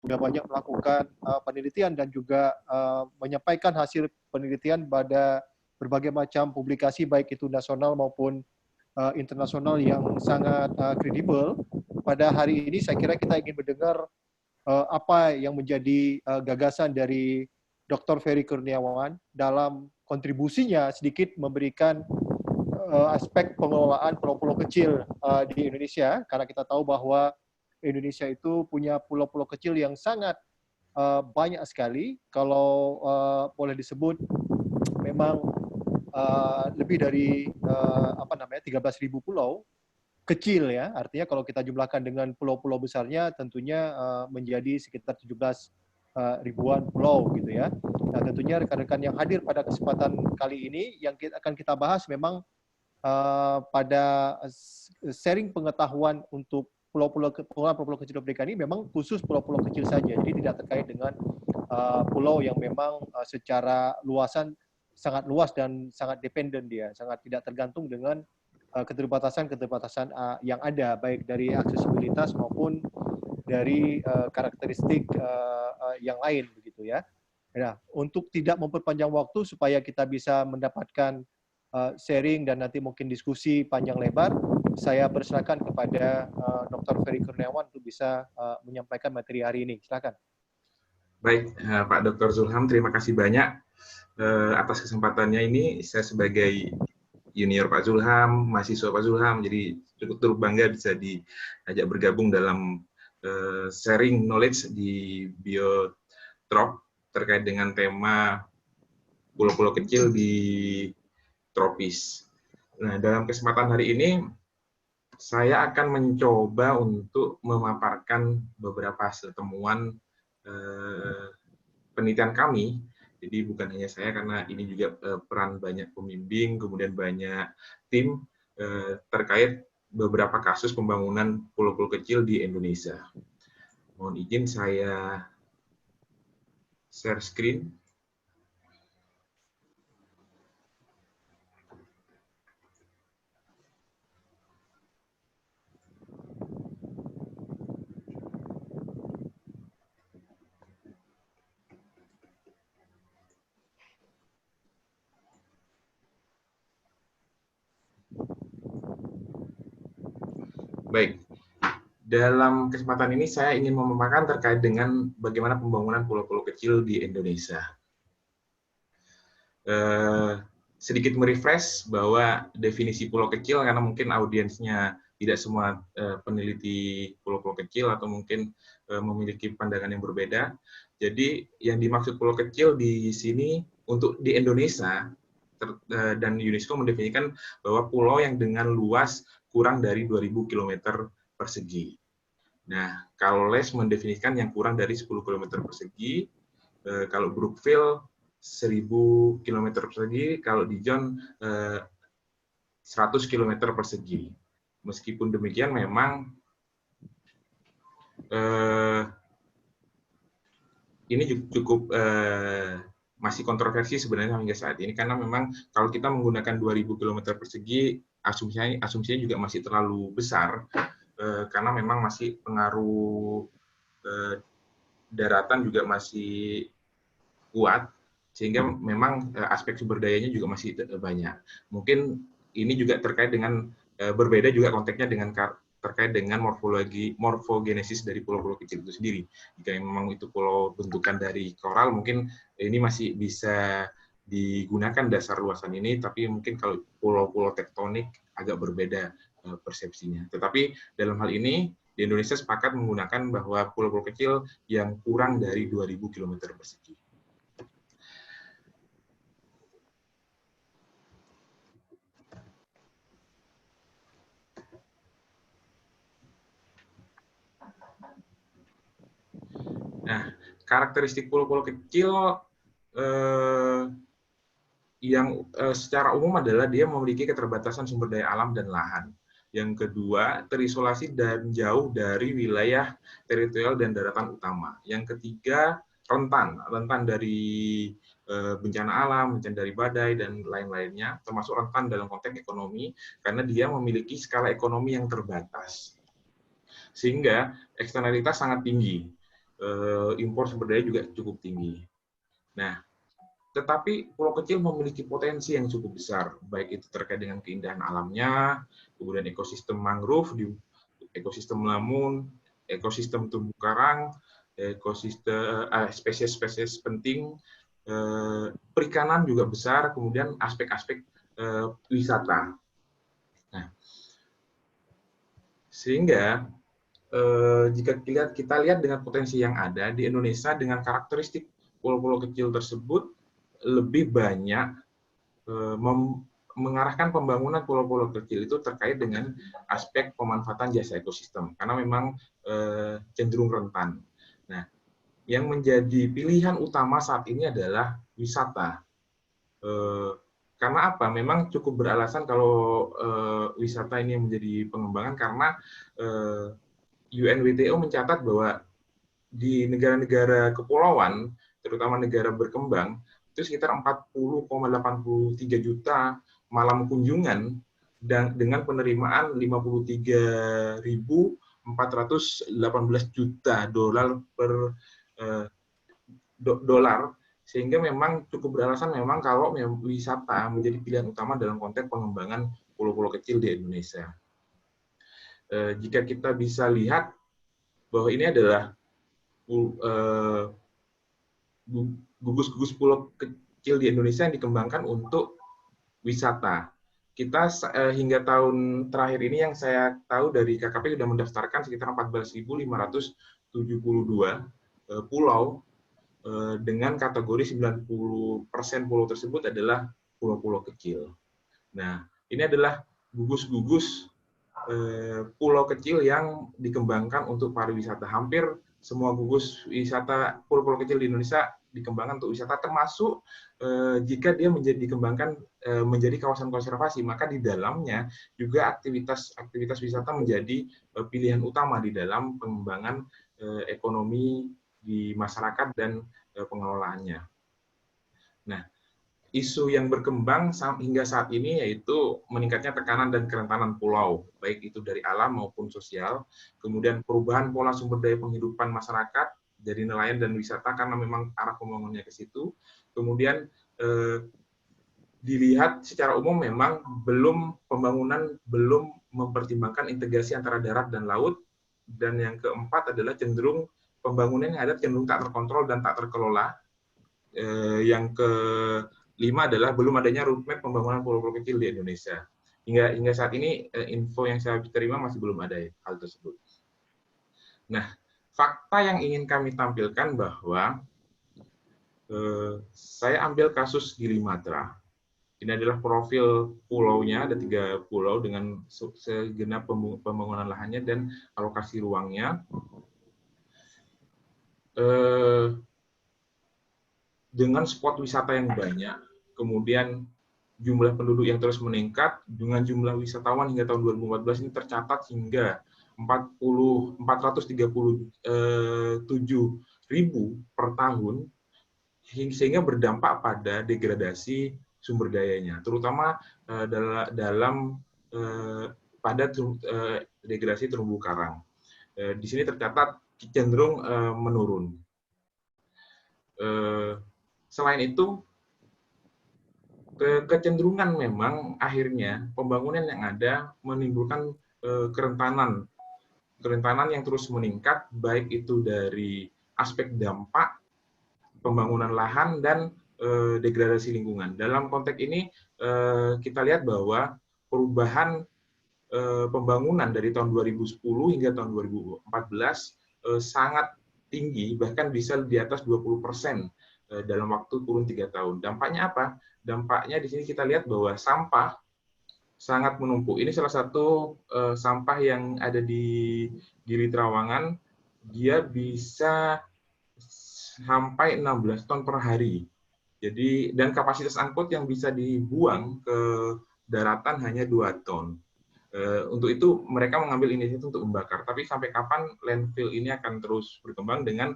sudah banyak melakukan penelitian dan juga menyampaikan hasil penelitian pada berbagai macam publikasi, baik itu nasional maupun internasional yang sangat kredibel. Pada hari ini saya kira kita ingin mendengar apa yang menjadi gagasan dari Dr. Ferry Kurniawan dalam kontribusinya sedikit memberikan aspek pengelolaan pulau-pulau kecil di Indonesia, karena kita tahu bahwa Indonesia itu punya pulau-pulau kecil yang sangat banyak sekali. Kalau boleh disebut, memang lebih dari 13.000 pulau kecil ya. Artinya kalau kita jumlahkan dengan pulau-pulau besarnya, tentunya menjadi sekitar 17 ribuan pulau gitu ya. Nah, tentunya rekan-rekan yang hadir pada kesempatan kali ini yang akan kita bahas memang pada sharing pengetahuan untuk pulau-pulau kecil Afrika ini memang khusus pulau-pulau kecil saja, jadi tidak terkait dengan pulau yang memang secara luasan sangat luas dan sangat dependen, dia sangat tidak tergantung dengan keterbatasan yang ada, baik dari aksesibilitas maupun dari karakteristik yang lain begitu ya. Nah, untuk tidak memperpanjang waktu supaya kita bisa mendapatkan sharing dan nanti mungkin diskusi panjang lebar, saya persilakan kepada Dr. Ferry Kurniawan untuk bisa menyampaikan materi hari ini. Silakan. Baik, Pak Dr. Zulham, terima kasih banyak atas kesempatannya ini. Saya sebagai junior Pak Zulham, mahasiswa Pak Zulham, jadi cukup bangga bisa diajak bergabung dalam sharing knowledge di Biotrop terkait dengan tema pulau-pulau kecil di tropis. Nah, dalam kesempatan hari ini, saya akan mencoba untuk memaparkan beberapa hasil temuan penelitian kami. Jadi bukan hanya saya, karena ini juga peran banyak pembimbing, kemudian banyak tim terkait beberapa kasus pembangunan pulau-pulau kecil di Indonesia. Mohon izin saya share screen. Baik, dalam kesempatan ini saya ingin memaparkan terkait dengan bagaimana pembangunan pulau-pulau kecil di Indonesia. Sedikit merefresh bahwa definisi pulau kecil, karena mungkin audiensnya tidak semua peneliti pulau-pulau kecil atau mungkin memiliki pandangan yang berbeda. Jadi yang dimaksud pulau kecil di sini untuk di Indonesia, dan UNESCO mendefinisikan bahwa pulau yang dengan luas kurang dari 2.000 km persegi. Nah, kalau Les mendefinisikan yang kurang dari 10 km persegi, kalau Brookfield 1.000 km persegi, kalau Dijon 100 km persegi. Meskipun demikian, memang ini cukup masih kontroversi sebenarnya hingga saat ini, karena memang kalau kita menggunakan 2.000 km persegi, asumsinya juga masih terlalu besar, karena memang masih pengaruh daratan juga masih kuat, sehingga memang aspek sumber dayanya juga masih banyak. Mungkin ini juga terkait dengan berbeda juga konteksnya dengan terkait dengan morfogenesis dari pulau-pulau kecil itu sendiri. Jika memang itu pulau bentukan dari koral, mungkin ini masih bisa digunakan dasar luasan ini, tapi mungkin kalau pulau-pulau tektonik agak berbeda persepsinya. Tetapi dalam hal ini, di Indonesia sepakat menggunakan bahwa pulau-pulau kecil yang kurang dari 2.000 km persegi. Nah, karakteristik pulau-pulau kecil yang secara umum adalah dia memiliki keterbatasan sumber daya alam dan lahan. Yang kedua, terisolasi dan jauh dari wilayah teritorial dan daratan utama. Yang ketiga, rentan dari bencana alam, bencana dari badai, dan lain-lainnya, termasuk rentan dalam konteks ekonomi, karena dia memiliki skala ekonomi yang terbatas. Sehingga eksternalitas sangat tinggi. impor sumber daya juga cukup tinggi. Nah, tetapi pulau kecil memiliki potensi yang cukup besar, baik itu terkait dengan keindahan alamnya, kemudian ekosistem mangrove, ekosistem lamun, ekosistem terumbu karang, ekosistem spesies-spesies penting, perikanan juga besar, kemudian aspek-aspek wisata. Nah, sehingga jika kita lihat dengan potensi yang ada di Indonesia dengan karakteristik pulau-pulau kecil tersebut lebih banyak mengarahkan pembangunan pulau-pulau kecil itu terkait dengan aspek pemanfaatan jasa ekosistem karena memang cenderung rentan. Nah, yang menjadi pilihan utama saat ini adalah wisata. Karena apa? Memang cukup beralasan kalau wisata ini menjadi pengembangan karena UNWTO mencatat bahwa di negara-negara kepulauan, terutama negara berkembang, itu sekitar 40,83 juta malam kunjungan dan dengan penerimaan 53.418 juta dolar per dolar, sehingga memang cukup beralasan memang kalau wisata menjadi pilihan utama dalam konteks pengembangan pulau-pulau kecil di Indonesia. Jika kita bisa lihat bahwa ini adalah gugus-gugus pulau kecil di Indonesia yang dikembangkan untuk wisata. Kita hingga tahun terakhir ini yang saya tahu dari KKP sudah mendaftarkan sekitar 14.572 pulau dengan kategori 90% pulau tersebut adalah pulau-pulau kecil. Nah, ini adalah gugus-gugus pulau kecil yang dikembangkan untuk pariwisata. Hampir semua gugus wisata pulau-pulau kecil di Indonesia dikembangkan untuk wisata, termasuk jika dia dikembangkan menjadi kawasan konservasi, maka di dalamnya juga aktivitas wisata menjadi pilihan utama di dalam pengembangan ekonomi di masyarakat dan pengelolaannya. Nah, isu yang berkembang hingga saat ini yaitu meningkatnya tekanan dan kerentanan pulau, baik itu dari alam maupun sosial, kemudian perubahan pola sumber daya penghidupan masyarakat dari nelayan dan wisata karena memang arah pembangunannya ke situ, kemudian dilihat secara umum memang pembangunan belum mempertimbangkan integrasi antara darat dan laut, dan yang keempat adalah cenderung pembangunan yang ada cenderung tak terkontrol dan tak terkelola. Yang kelima adalah belum adanya roadmap pembangunan pulau-pulau kecil di Indonesia. Hingga saat ini info yang saya terima masih belum ada hal tersebut. Nah, fakta yang ingin kami tampilkan bahwa saya ambil kasus Gili Matra. Ini adalah profil pulaunya, ada 3 pulau dengan segenap pembangunan lahannya dan alokasi ruangnya. Dengan spot wisata yang banyak, kemudian jumlah penduduk yang terus meningkat, dengan jumlah wisatawan hingga tahun 2014 ini tercatat hingga 437.000 per tahun, sehingga berdampak pada degradasi sumber dayanya, terutama dalam pada degradasi terumbu karang. Di sini tercatat cenderung menurun. Selain itu, kecenderungan memang akhirnya pembangunan yang ada menimbulkan kerentanan yang terus meningkat, baik itu dari aspek dampak pembangunan lahan dan degradasi lingkungan. Dalam konteks ini kita lihat bahwa perubahan pembangunan dari tahun 2010 hingga tahun 2014 sangat tinggi, bahkan bisa di atas 20% dalam waktu kurun 3 tahun. Dampaknya apa? Dampaknya di sini kita lihat bahwa sampah sangat menumpuk. Ini salah satu sampah yang ada di Gili Trawangan, dia bisa sampai 16 ton per hari. Jadi, dan kapasitas angkut yang bisa dibuang ke daratan hanya 2 ton. Untuk itu mereka mengambil inisiatif untuk membakar. Tapi sampai kapan landfill ini akan terus berkembang dengan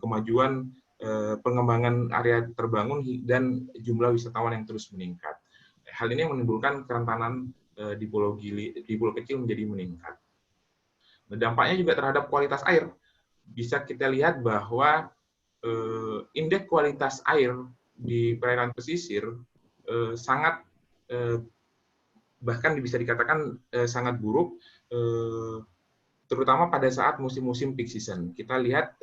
kemajuan pengembangan area terbangun dan jumlah wisatawan yang terus meningkat. Hal ini menimbulkan kerentanan di Pulau Gili, di pulau kecil menjadi meningkat. Dampaknya juga terhadap kualitas air. bisa kita lihat bahwa indeks kualitas air di perairan pesisir sangat bahkan bisa dikatakan sangat buruk, terutama pada saat musim-musim peak season. Kita lihat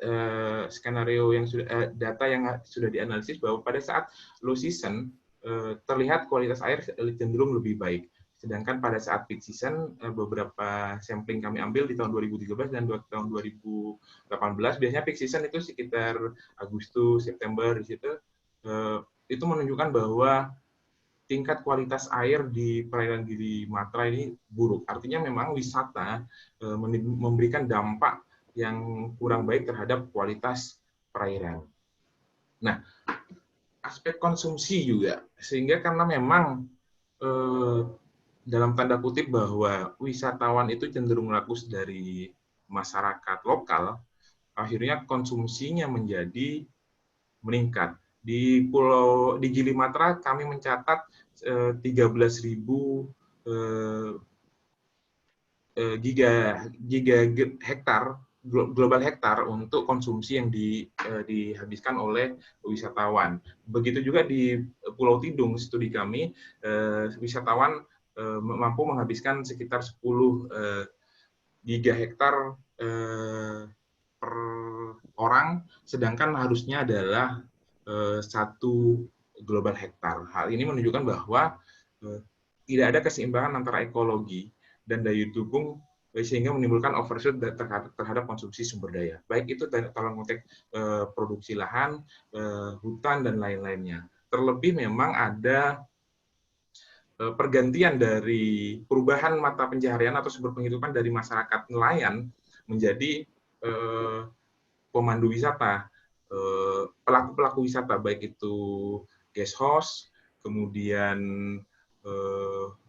skenario yang sudah data yang sudah dianalisis bahwa pada saat low season terlihat kualitas air cenderung lebih baik. Sedangkan pada saat peak season, beberapa sampling kami ambil di tahun 2013 dan tahun 2018, biasanya peak season itu sekitar Agustus, September, di situ, itu menunjukkan bahwa tingkat kualitas air di perairan Gili Matra ini buruk. Artinya memang wisata memberikan dampak yang kurang baik terhadap kualitas perairan. Nah, aspek konsumsi juga, sehingga karena memang dalam tanda kutip bahwa wisatawan itu cenderung rakus dari masyarakat lokal, akhirnya konsumsinya menjadi meningkat. Di Gili Matra kami mencatat 13.000 giga hektar global hektar untuk konsumsi yang dihabiskan oleh wisatawan. Begitu juga di Pulau Tidung, studi kami, wisatawan mampu menghabiskan sekitar 10 giga hektar per orang, sedangkan harusnya adalah 1 global hektar. Hal ini menunjukkan bahwa tidak ada keseimbangan antara ekologi dan daya dukung, sehingga menimbulkan overshoot terhadap konsumsi sumber daya. Baik itu dalam konteks produksi lahan, hutan, dan lain-lainnya. Terlebih memang ada pergantian dari perubahan mata pencaharian atau sumber penghidupan dari masyarakat nelayan menjadi pemandu wisata, pelaku-pelaku wisata, baik itu guest house, kemudian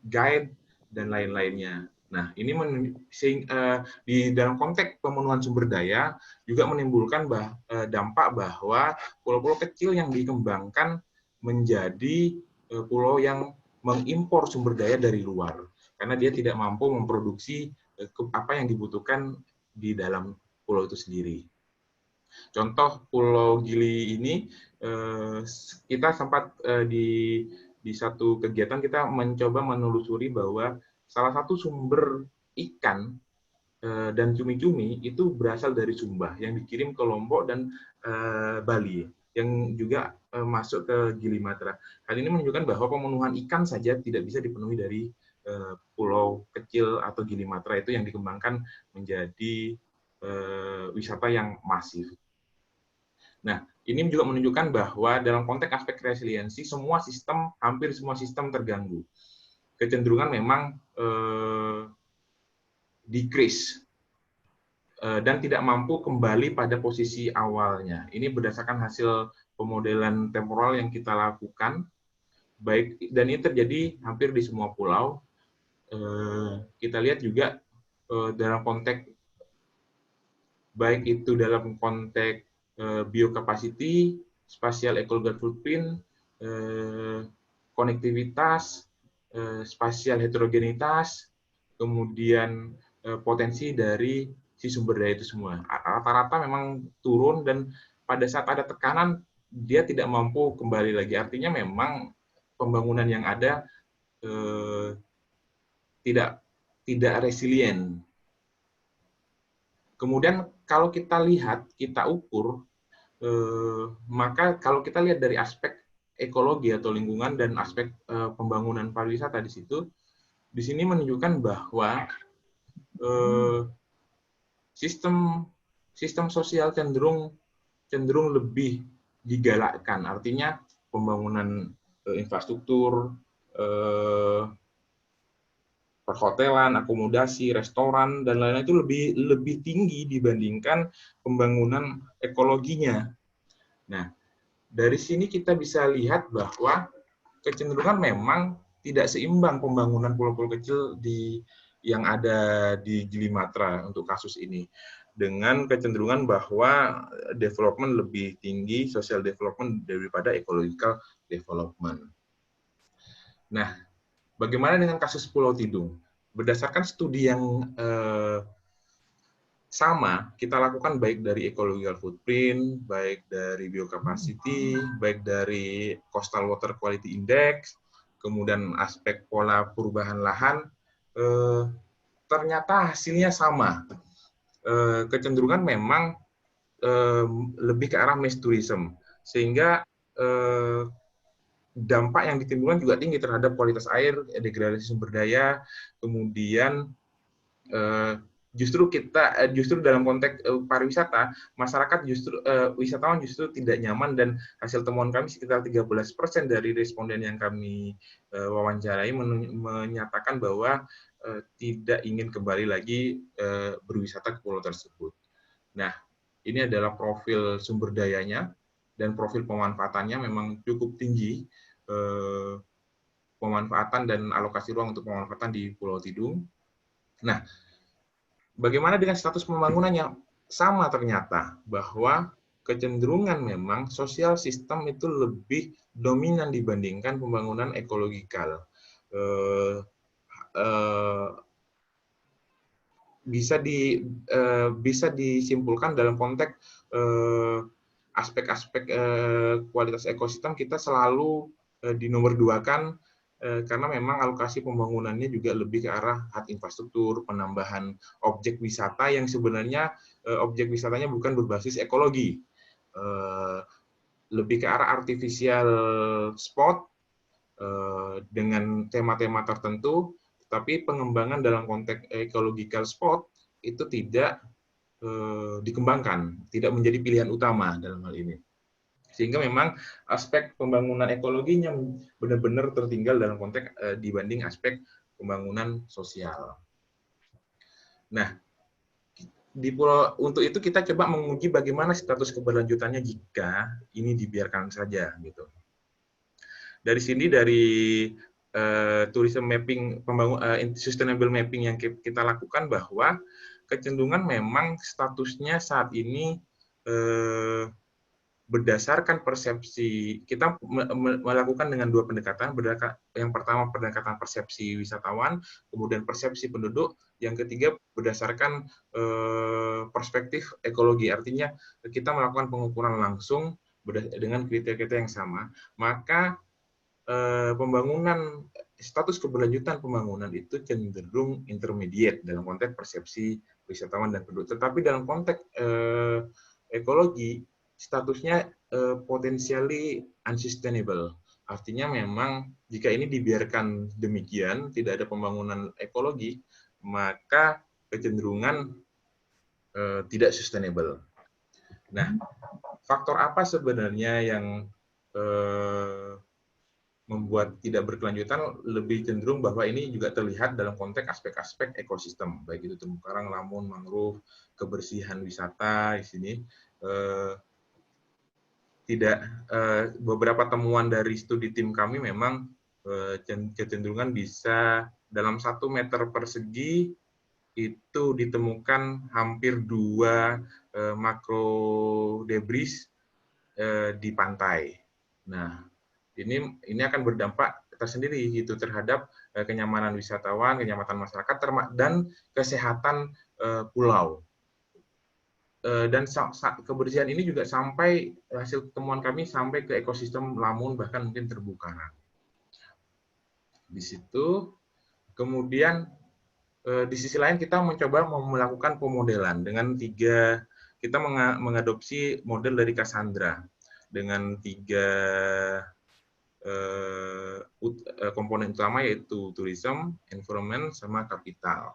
guide, dan lain-lainnya. Nah, ini di dalam konteks pemenuhan sumber daya juga menimbulkan dampak bahwa pulau-pulau kecil yang dikembangkan menjadi pulau yang mengimpor sumber daya dari luar, karena dia tidak mampu memproduksi apa yang dibutuhkan di dalam pulau itu sendiri. Contoh Pulau Gili ini, kita sempat di satu kegiatan kita mencoba menelusuri bahwa salah satu sumber ikan dan cumi-cumi itu berasal dari Sumba yang dikirim ke Lombok dan Bali, yang juga masuk ke Gili Matra. Hal ini menunjukkan bahwa pemenuhan ikan saja tidak bisa dipenuhi dari pulau kecil atau Gili Matra itu yang dikembangkan menjadi wisata yang masif. Nah, ini juga menunjukkan bahwa dalam konteks aspek resiliensi, hampir semua sistem terganggu. Kecenderungan memang decrease dan tidak mampu kembali pada posisi awalnya. Ini berdasarkan hasil pemodelan temporal yang kita lakukan, dan ini terjadi hampir di semua pulau. Kita lihat juga dalam konteks, baik itu dalam konteks biocapacity, spatial ecological footprint, konektivitas, spasial heterogenitas, kemudian potensi dari si sumber daya itu semua. Rata-rata memang turun, dan pada saat ada tekanan, dia tidak mampu kembali lagi. Artinya memang pembangunan yang ada tidak resilient. Kemudian kalau kita lihat, kita ukur, maka kalau kita lihat dari aspek ekologi atau lingkungan dan aspek pembangunan pariwisata di sini menunjukkan bahwa sistem sosial cenderung lebih digalakkan. Artinya pembangunan infrastruktur, perhotelan, akomodasi, restoran, dan lain-lain itu lebih tinggi dibandingkan pembangunan ekologinya. Nah, dari sini kita bisa lihat bahwa kecenderungan memang tidak seimbang pembangunan pulau-pulau kecil yang ada di Gili Matra untuk kasus ini, dengan kecenderungan bahwa development lebih tinggi, social development daripada ecological development. Nah, bagaimana dengan kasus Pulau Tidung? Berdasarkan studi yang sama kita lakukan baik dari ecological footprint, baik dari biocapacity, baik dari coastal water quality index, kemudian aspek pola perubahan lahan, ternyata hasilnya sama. Kecenderungan memang lebih ke arah mass tourism, sehingga dampak yang ditimbulkan juga tinggi terhadap kualitas air, degradasi sumber daya, kemudian justru dalam konteks pariwisata, masyarakat wisatawan justru tidak nyaman, dan hasil temuan kami sekitar 13% dari responden yang kami wawancarai menyatakan bahwa tidak ingin kembali lagi berwisata ke pulau tersebut. Nah, ini adalah profil sumber dayanya dan profil pemanfaatannya memang cukup tinggi, pemanfaatan dan alokasi ruang untuk pemanfaatan di Pulau Tidung. Nah, bagaimana dengan status pembangunannya? Sama ternyata, bahwa kecenderungan memang sosial sistem itu lebih dominan dibandingkan pembangunan ekologikal. Bisa disimpulkan dalam konteks aspek-aspek kualitas ekosistem kita selalu dinomorduakan, karena memang alokasi pembangunannya juga lebih ke arah hard infrastruktur, penambahan objek wisata yang sebenarnya objek wisatanya bukan berbasis ekologi, lebih ke arah artificial spot dengan tema-tema tertentu, tapi pengembangan dalam konteks ecological spot itu tidak dikembangkan, tidak menjadi pilihan utama dalam hal ini. Sehingga memang aspek pembangunan ekologinya benar-benar tertinggal dalam konteks dibanding aspek pembangunan sosial. Nah, untuk itu kita coba menguji bagaimana status keberlanjutannya jika ini dibiarkan saja, gitu. Dari sini, dari tourism mapping, sustainable mapping yang kita lakukan, bahwa kecenderungan memang statusnya saat ini berdasarkan persepsi, kita melakukan dengan dua pendekatan. Yang pertama pendekatan persepsi wisatawan, kemudian persepsi penduduk. Yang ketiga berdasarkan perspektif ekologi, artinya kita melakukan pengukuran langsung dengan kriteria-kriteria yang sama. Maka pembangunan, status keberlanjutan pembangunan itu cenderung intermediate dalam konteks persepsi wisatawan dan penduduk. Tetapi dalam konteks ekologi, statusnya potentially unsustainable. Artinya memang jika ini dibiarkan demikian, tidak ada pembangunan ekologi, maka kecenderungan tidak sustainable. Nah, faktor apa sebenarnya yang membuat tidak berkelanjutan? Lebih cenderung bahwa ini juga terlihat dalam konteks aspek-aspek ekosistem, baik itu terumbu karang, lamun, mangrove, kebersihan wisata di sini. Beberapa temuan dari studi tim kami memang kecenderungan bisa dalam 1 meter persegi itu ditemukan hampir 2 makro debris di pantai. Nah, ini akan berdampak tersendiri gitu terhadap kenyamanan wisatawan, kenyamanan masyarakat, dan kesehatan pulau. Dan kebersihan ini juga sampai, hasil temuan kami sampai ke ekosistem lamun, bahkan mungkin terumbu karang. Di situ, kemudian di sisi lain kita mencoba melakukan pemodelan dengan kita mengadopsi model dari Cassandra dengan 3 komponen utama, yaitu tourism, environment, sama capital.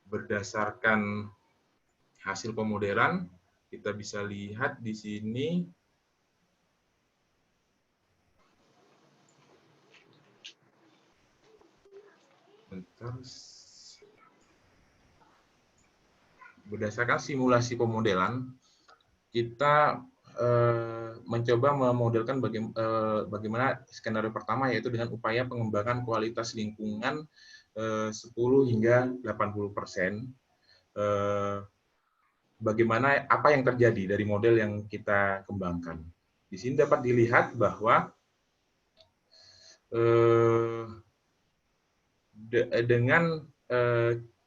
Berdasarkan hasil pemodelan, kita bisa lihat di sini berdasarkan simulasi pemodelan, kita mencoba memodelkan bagaimana skenario pertama, yaitu dengan upaya pengembangan kualitas lingkungan 10 hingga 80%. Bagaimana, apa yang terjadi dari model yang kita kembangkan. Di sini dapat dilihat bahwa dengan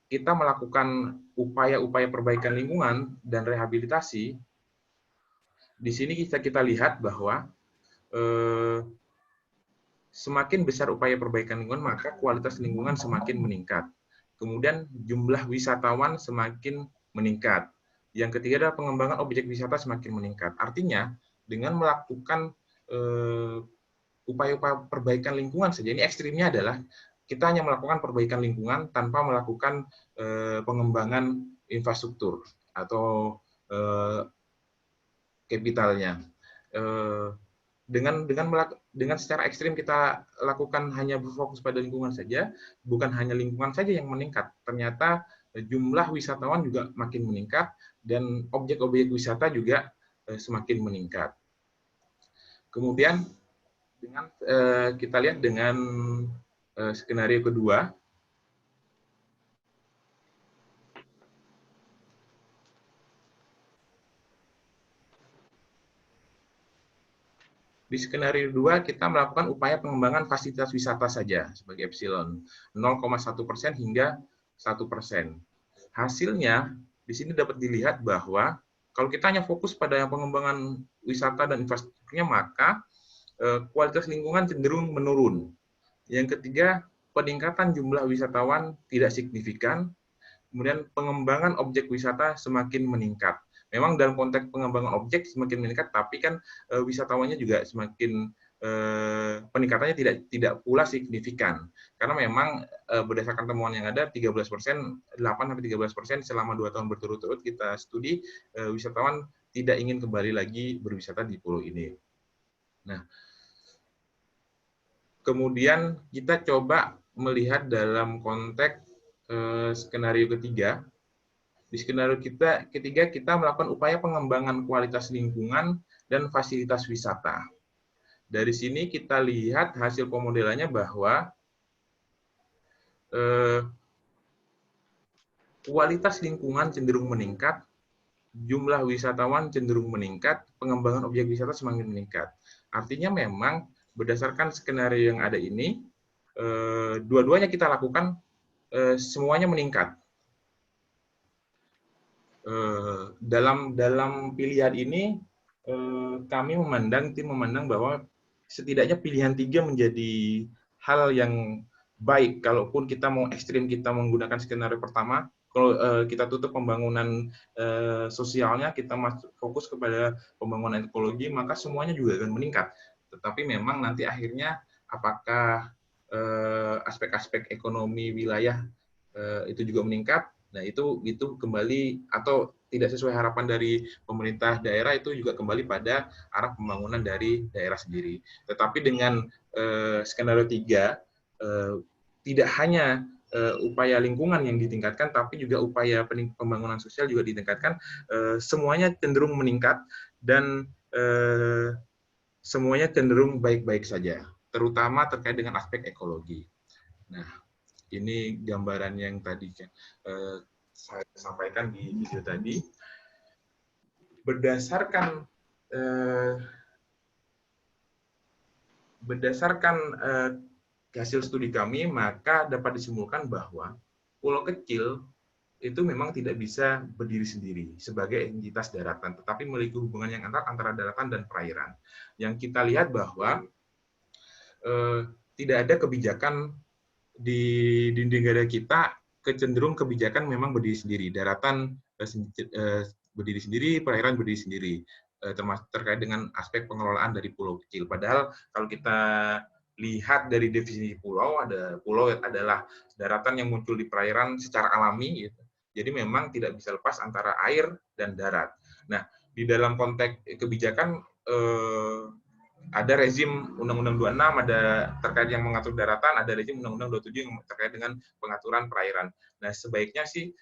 kita melakukan upaya-upaya perbaikan lingkungan dan rehabilitasi, di sini kita lihat bahwa semakin besar upaya perbaikan lingkungan, maka kualitas lingkungan semakin meningkat. Kemudian jumlah wisatawan semakin meningkat. Yang ketiga adalah pengembangan objek wisata semakin meningkat. Artinya, dengan melakukan upaya-upaya perbaikan lingkungan saja, ini ekstrimnya adalah kita hanya melakukan perbaikan lingkungan tanpa melakukan pengembangan infrastruktur atau kapitalnya. Dengan secara ekstrim kita lakukan hanya berfokus pada lingkungan saja, bukan hanya lingkungan saja yang meningkat, ternyata jumlah wisatawan juga makin meningkat dan objek-objek wisata juga semakin meningkat. Kemudian kita lihat dengan skenario kedua. Di skenario 2, kita melakukan upaya pengembangan fasilitas wisata saja sebagai epsilon, 0,1% hingga 1%. Hasilnya, di sini dapat dilihat bahwa kalau kita hanya fokus pada pengembangan wisata dan infrastrukturnya, maka kualitas lingkungan cenderung menurun. Yang ketiga, peningkatan jumlah wisatawan tidak signifikan, kemudian pengembangan objek wisata semakin meningkat. Memang dalam konteks pengembangan objek semakin meningkat, tapi kan wisatawannya juga semakin peningkatannya tidak pula signifikan. Karena memang berdasarkan temuan yang ada 13%, 8-13% selama 2 tahun berturut-turut kita studi, wisatawan tidak ingin kembali lagi berwisata di pulau ini. Nah, kemudian kita coba melihat dalam konteks skenario ketiga. Di skenario ketiga kita melakukan upaya pengembangan kualitas lingkungan dan fasilitas wisata. Dari sini kita lihat hasil pemodelannya bahwa kualitas lingkungan cenderung meningkat, jumlah wisatawan cenderung meningkat, pengembangan objek wisata semakin meningkat. Artinya memang berdasarkan skenario yang ada ini, dua-duanya kita lakukan, semuanya meningkat. Dalam pilihan ini tim memandang bahwa setidaknya pilihan 3 menjadi hal yang baik. Kalaupun kita mau ekstrim, kita menggunakan skenario pertama, kalau kita tutup pembangunan sosialnya, kita fokus kepada pembangunan ekologi, maka semuanya juga akan meningkat. Tetapi memang nanti akhirnya apakah aspek-aspek ekonomi wilayah itu juga meningkat. Nah, itu kembali atau tidak sesuai harapan dari pemerintah daerah, itu juga kembali pada arah pembangunan dari daerah sendiri. Tetapi dengan skenario 3, tidak hanya upaya lingkungan yang ditingkatkan, tapi juga upaya pembangunan sosial juga ditingkatkan, semuanya cenderung meningkat dan semuanya cenderung baik-baik saja, terutama terkait dengan aspek ekologi. Nah, ini gambaran yang tadi saya sampaikan di video tadi. Berdasarkan hasil studi kami, maka dapat disimpulkan bahwa pulau kecil itu memang tidak bisa berdiri sendiri sebagai entitas daratan, tetapi memiliki hubungan yang antara daratan dan perairan. Yang kita lihat bahwa tidak ada kebijakan di negara kita, kecenderung kebijakan memang berdiri sendiri. Daratan berdiri sendiri, perairan berdiri sendiri, termasuk terkait dengan aspek pengelolaan dari pulau kecil. Padahal kalau kita lihat dari definisi pulau, pulau adalah daratan yang muncul di perairan secara alami, gitu. Jadi memang tidak bisa lepas antara air dan darat. Nah, di dalam konteks kebijakan ada rezim Undang-Undang 26, ada terkait yang mengatur daratan, ada rezim Undang-Undang 27 yang terkait dengan pengaturan perairan. Nah, sebaiknya sih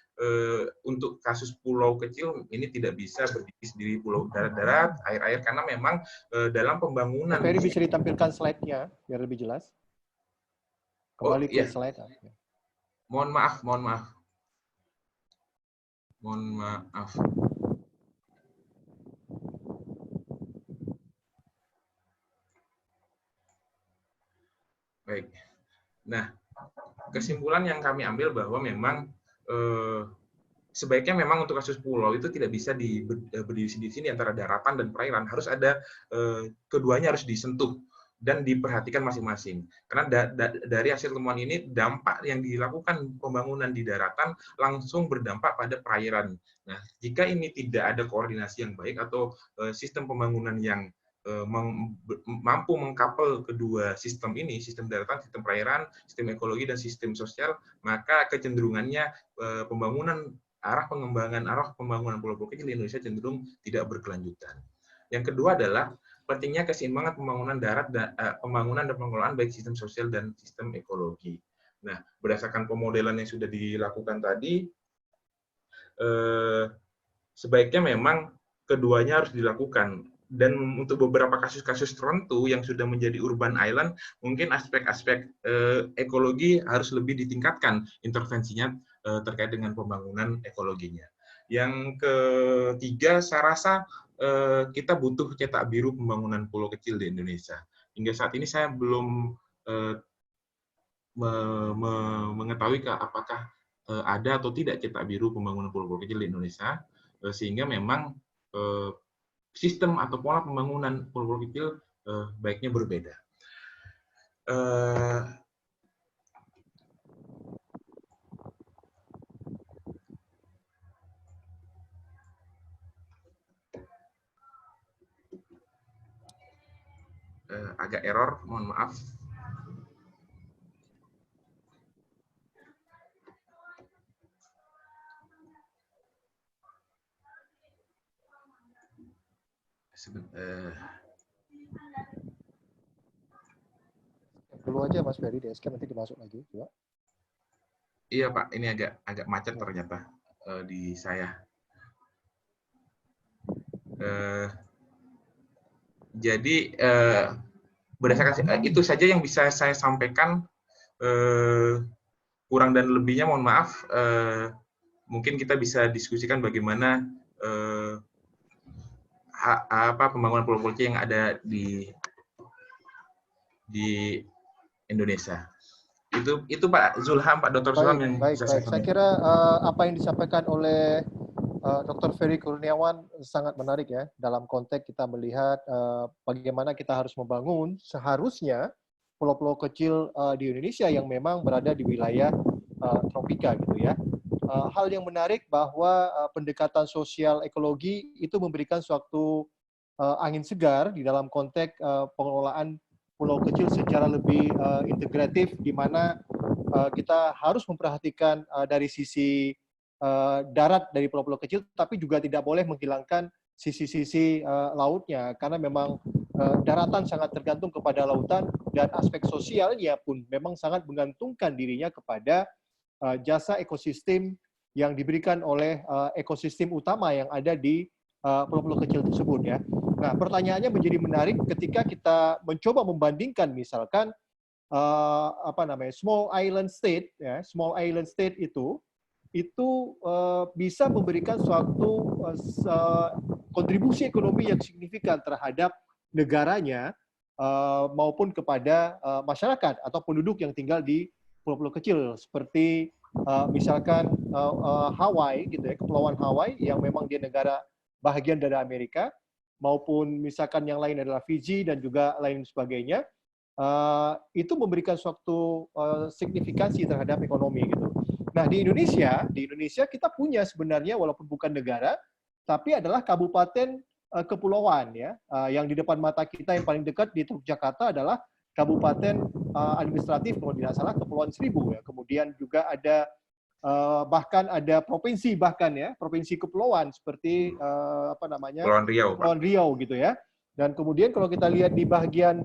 untuk kasus pulau kecil ini tidak bisa berdiri sendiri, pulau darat-darat, air-air, karena memang dalam pembangunan. Ferry bisa ditampilkan slide-nya biar lebih jelas. Kembali ke slide. Mohon maaf. Baik. Nah, kesimpulan yang kami ambil bahwa memang sebaiknya memang untuk kasus pulau itu tidak bisa berdiri di sini antara daratan dan perairan, harus ada keduanya harus disentuh dan diperhatikan masing-masing. Karena dari hasil temuan ini dampak yang dilakukan pembangunan di daratan langsung berdampak pada perairan. Nah, jika ini tidak ada koordinasi yang baik atau sistem pembangunan yang mampu mengkapel kedua sistem ini, sistem daratan, sistem perairan, sistem ekologi dan sistem sosial, maka kecenderungannya arah pembangunan pulau-pulau kecil di Indonesia cenderung tidak berkelanjutan. Yang kedua adalah pentingnya keseimbangan pembangunan darat pembangunan dan pengelolaan baik sistem sosial dan sistem ekologi. Nah, berdasarkan pemodelan yang sudah dilakukan tadi, sebaiknya memang keduanya harus dilakukan. Dan untuk beberapa kasus-kasus tertentu yang sudah menjadi urban island, mungkin aspek-aspek ekologi harus lebih ditingkatkan intervensinya terkait dengan pembangunan ekologinya. Yang ketiga, saya rasa kita butuh cetak biru pembangunan pulau kecil di Indonesia. Hingga saat ini saya belum mengetahui apakah ada atau tidak cetak biru pembangunan pulau-pulau kecil di Indonesia, sehingga memang sistem atau pola pembangunan pulau-pulau kecil baiknya berbeda. Agak error, mohon maaf. Dulu aja Mas Ferry, DSK nanti dimasuk lagi. Coba. Iya Pak, ini agak macet ternyata di saya. Jadi berdasarkan itu saja yang bisa saya sampaikan. Kurang dan lebihnya mohon maaf. Mungkin kita bisa diskusikan bagaimana pembangunan pulau-pulau kecil yang ada di Indonesia. Itu Pak Zulham, Pak Dr. Zulham yang bisa saya sampaikan. Saya kira apa yang disampaikan oleh Dr. Ferry Kurniawan sangat menarik ya, dalam konteks kita melihat bagaimana kita harus membangun seharusnya pulau-pulau kecil di Indonesia yang memang berada di wilayah tropika gitu ya. Hal yang menarik bahwa pendekatan sosial ekologi itu memberikan suatu angin segar di dalam konteks pengelolaan pulau kecil secara lebih integratif, di mana kita harus memperhatikan dari sisi darat dari pulau-pulau kecil, tapi juga tidak boleh menghilangkan sisi-sisi lautnya, karena memang daratan sangat tergantung kepada lautan, dan aspek sosialnya pun memang sangat menggantungkan dirinya kepada jasa ekosistem yang diberikan oleh ekosistem utama yang ada di pulau-pulau kecil tersebut ya. Nah, pertanyaannya menjadi menarik ketika kita mencoba membandingkan misalkan small island state ya, small island state itu bisa memberikan suatu kontribusi ekonomi yang signifikan terhadap negaranya maupun kepada masyarakat atau penduduk yang tinggal di pulau-pulau kecil seperti misalkan Hawaii gitu ya, Kepulauan Hawaii yang memang dia negara bahagian dari Amerika, maupun misalkan yang lain adalah Fiji dan juga lain sebagainya, itu memberikan suatu signifikansi terhadap ekonomi gitu. Nah, di Indonesia kita punya sebenarnya walaupun bukan negara, tapi adalah kabupaten kepulauan ya. Yang di depan mata kita yang paling dekat di Teluk Jakarta adalah kabupaten administratif kalau tidak salah Kepulauan Seribu ya. Kemudian juga ada bahkan ada provinsi provinsi kepulauan seperti Kepulauan Riau gitu ya. Dan kemudian kalau kita lihat di bagian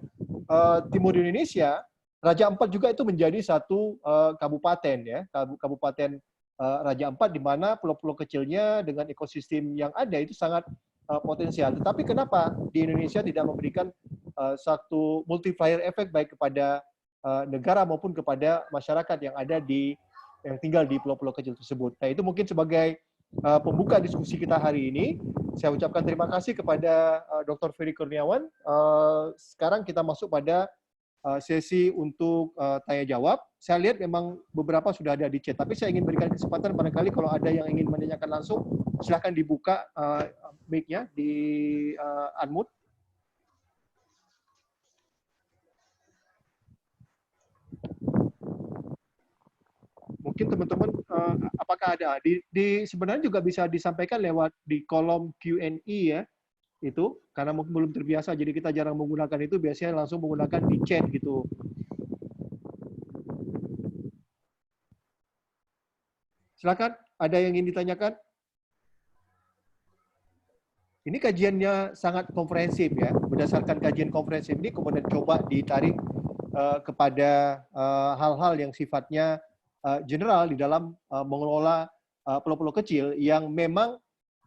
timur Indonesia, Raja Ampat juga itu menjadi satu kabupaten ya, kabupaten Raja Ampat, di mana pulau-pulau kecilnya dengan ekosistem yang ada itu sangat potensial. Tetapi kenapa di Indonesia tidak memberikan satu multiplier efek baik kepada negara maupun kepada masyarakat yang tinggal di pulau-pulau kecil tersebut. Nah, itu mungkin sebagai pembuka diskusi kita hari ini. Saya ucapkan terima kasih kepada Dr. Ferry Kurniawan. Sekarang kita masuk pada sesi untuk tanya jawab. Saya lihat memang beberapa sudah ada di chat, tapi saya ingin berikan kesempatan barangkali kalau ada yang ingin menanyakan langsung, silahkan dibuka mic-nya, di unmute. Mungkin teman-teman, apakah ada? Sebenarnya juga bisa disampaikan lewat di kolom Q&A ya, itu karena mungkin belum terbiasa, jadi kita jarang menggunakan itu, biasanya langsung menggunakan di chat gitu. Silakan, ada yang ingin ditanyakan? Ini kajiannya sangat komprehensif ya. Berdasarkan kajian komprehensif ini kemudian coba ditarik kepada hal-hal yang sifatnya general di dalam mengelola pulau-pulau kecil yang memang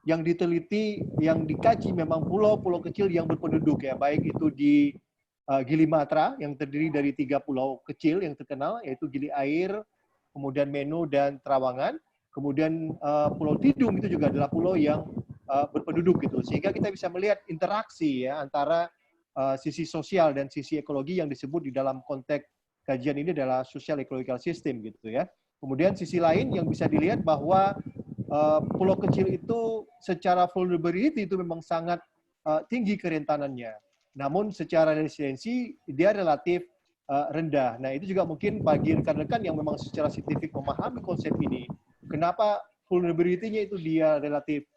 yang diteliti, yang dikaji memang pulau-pulau kecil yang berpenduduk ya, baik itu di Gili Matra yang terdiri dari 3 pulau kecil yang terkenal, yaitu Gili Air, kemudian Menu dan Trawangan, kemudian Pulau Tidung itu juga adalah pulau yang berpenduduk gitu, sehingga kita bisa melihat interaksi ya antara sisi sosial dan sisi ekologi yang disebut di dalam konteks kajian ini adalah social ecological system gitu ya. Kemudian sisi lain yang bisa dilihat bahwa pulau kecil itu secara vulnerability itu memang sangat tinggi kerentanannya. Namun secara resiliensi dia relatif rendah. Nah, itu juga mungkin bagi rekan-rekan yang memang secara saintifik memahami konsep ini, kenapa vulnerability-nya itu dia relatif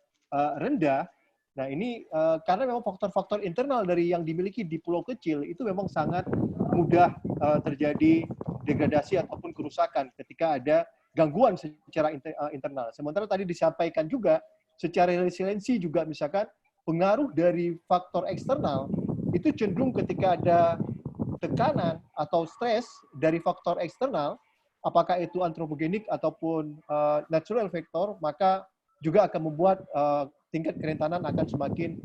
rendah. Nah, ini karena memang faktor-faktor internal dari yang dimiliki di pulau kecil itu memang sangat mudah terjadi degradasi ataupun kerusakan ketika ada gangguan secara internal. Sementara tadi disampaikan juga secara resiliensi juga misalkan pengaruh dari faktor eksternal itu cenderung ketika ada tekanan atau stres dari faktor eksternal, apakah itu antropogenik ataupun natural factor, maka juga akan membuat tingkat kerentanan akan semakin,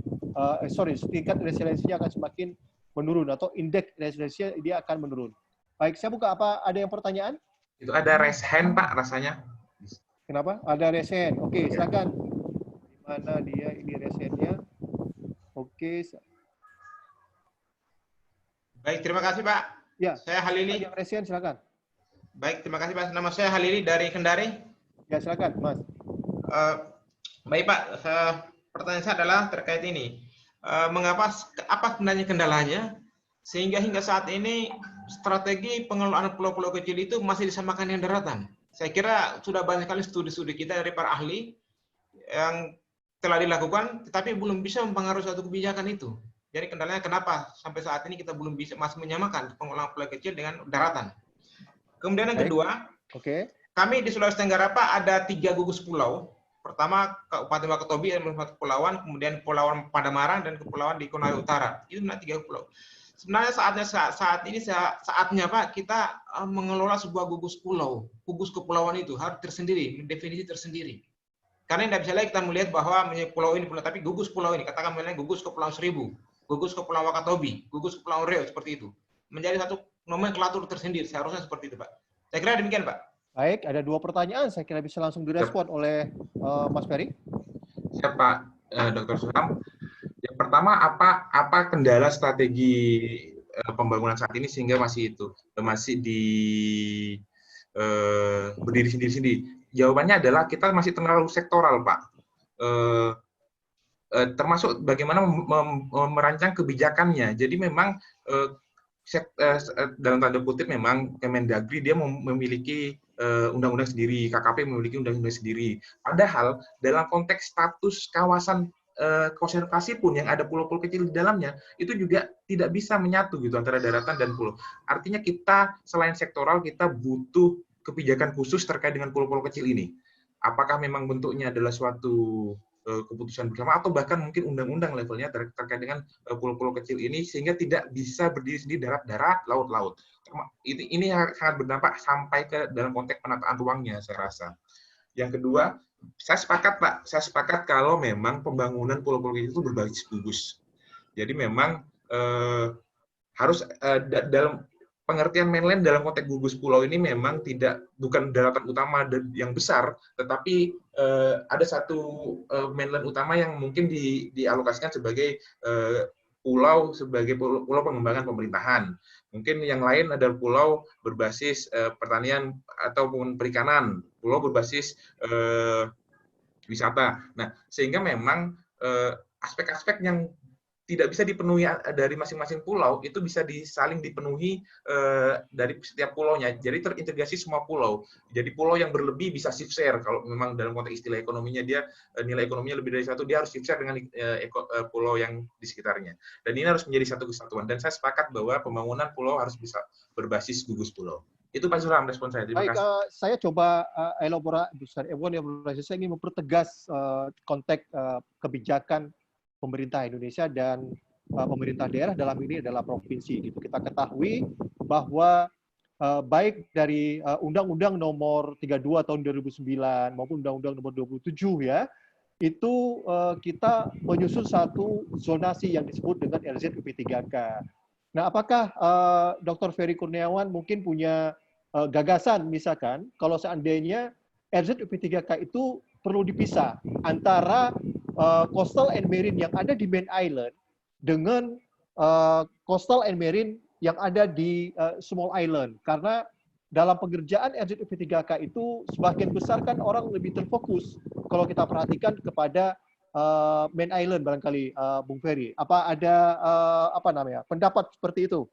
tingkat resiliensinya akan semakin menurun atau indeks resiliensinya dia akan menurun. Baik, saya buka, apa ada yang pertanyaan? Itu ada raise hand, Pak, rasanya. Kenapa? Ada raise hand. Oke, silakan. Di mana dia ini raise hand-nya? Oke. Baik, terima kasih, Pak. Ya. Saya Halili. Yang raise hand, silakan. Baik, terima kasih, Pak. Nama saya Halili dari Kendari. Ya, silakan, Mas. Baik, Pak. Pertanyaan saya adalah terkait ini. Mengapa, apa sebenarnya kendalanya sehingga hingga saat ini strategi pengelolaan pulau-pulau kecil itu masih disamakan dengan daratan? Saya kira sudah banyak kali studi-studi kita dari para ahli yang telah dilakukan, tetapi belum bisa mempengaruhi suatu kebijakan itu. Jadi kendalanya kenapa sampai saat ini kita belum bisa masih menyamakan pengelolaan pulau kecil dengan daratan? Kemudian yang kedua, kami di Sulawesi Tenggara, Pak, ada 3 gugus pulau. Pertama, Kabupaten Wakatobi, kepulauan, kemudian Kepulauan Padamaran, dan Kepulauan di Konawe Utara. Itu sebenarnya 3 pulau. Sebenarnya saatnya Pak, kita mengelola sebuah gugus pulau. Gugus kepulauan itu harus tersendiri, definisi tersendiri. Karena tidak bisa lagi kita melihat bahwa pulau ini, tapi gugus pulau ini, katakan misalnya gugus Kepulauan Seribu, gugus Kepulauan Wakatobi, gugus Kepulauan Riau, seperti itu. Menjadi satu nomenklatur tersendiri, seharusnya seperti itu, Pak. Saya kira demikian, Pak. Baik, ada 2 pertanyaan, saya kira bisa langsung direspon oleh Mas Ferry. Siap, Pak Dr. Suham. Yang pertama, apa kendala strategi pembangunan saat ini sehingga masih berdiri sendiri-sendiri? Jawabannya adalah kita masih terlalu sektoral, Pak. Termasuk bagaimana merancang kebijakannya. Jadi memang dalam tanda kutip memang Kemendagri dia memiliki undang-undang sendiri, KKP memiliki undang-undang sendiri. Padahal dalam konteks status kawasan konservasi pun yang ada pulau-pulau kecil di dalamnya itu juga tidak bisa menyatu gitu antara daratan dan pulau. Artinya kita selain sektoral kita butuh kebijakan khusus terkait dengan pulau-pulau kecil ini. Apakah memang bentuknya adalah suatu keputusan bersama atau bahkan mungkin undang-undang levelnya terkait dengan pulau-pulau kecil ini sehingga tidak bisa berdiri sendiri darat-darat, laut-laut. Ini sangat berdampak sampai ke dalam konteks penataan ruangnya saya rasa. Yang kedua, saya sepakat Pak, saya sepakat kalau memang pembangunan pulau-pulau kecil itu berbasis gugus. Jadi memang harus dalam pengertian mainland dalam konteks gugus pulau ini memang bukan daratan utama yang besar, tetapi ada satu mainland utama yang mungkin dialokasikan sebagai pulau sebagai pulau pengembangan pemerintahan. Mungkin yang lain adalah pulau berbasis pertanian ataupun perikanan, pulau berbasis wisata. Nah, sehingga memang aspek-aspek yang tidak bisa dipenuhi dari masing-masing pulau itu bisa saling dipenuhi dari setiap pulaunya. Jadi terintegrasi semua pulau. Jadi pulau yang berlebih bisa shift share. Kalau memang dalam konteks istilah ekonominya dia nilai ekonominya lebih dari satu, dia harus shift share dengan pulau yang di sekitarnya. Dan ini harus menjadi satu kesatuan. Dan saya sepakat bahwa pembangunan pulau harus bisa berbasis gugus pulau. Itu Pak Suram respon saya. Terima Baik, kasih. saya coba elaborasi. Saya ingin mempertegas konteks kebijakan pemerintah Indonesia dan pemerintah daerah dalam ini adalah provinsi. Gitu. Kita ketahui bahwa baik dari Undang-Undang Nomor 32 tahun 2009 maupun Undang-Undang Nomor 27 ya, itu kita menyusun satu zonasi yang disebut dengan RZUP3K. Nah, apakah Dr. Ferry Kurniawan mungkin punya gagasan misalkan kalau seandainya RZUP3K itu perlu dipisah antara coastal and marine yang ada di main island dengan coastal and marine yang ada di small island, karena dalam pengerjaan RZUP3K itu sebagian besar kan orang lebih terfokus kalau kita perhatikan kepada main island barangkali, Bung Ferry. Apa ada pendapat seperti itu?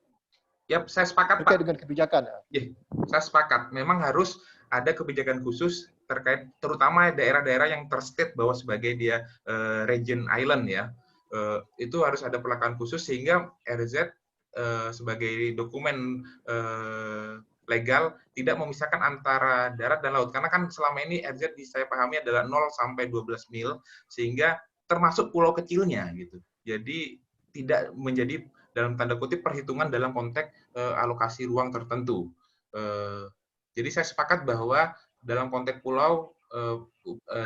Ya, saya sepakat terkait Pak. Dengan kebijakan. Ya, saya sepakat. Memang harus ada kebijakan khusus terkait terutama daerah-daerah yang terstate bahwa sebagai dia region island ya. Itu harus ada perlakuan khusus sehingga RZ sebagai dokumen legal tidak memisahkan antara darat dan laut, karena kan selama ini RZ saya pahami adalah 0 sampai 12 mil sehingga termasuk pulau kecilnya gitu. Jadi tidak menjadi dalam tanda kutip perhitungan dalam konteks alokasi ruang tertentu. Jadi saya sepakat bahwa dalam konteks pulau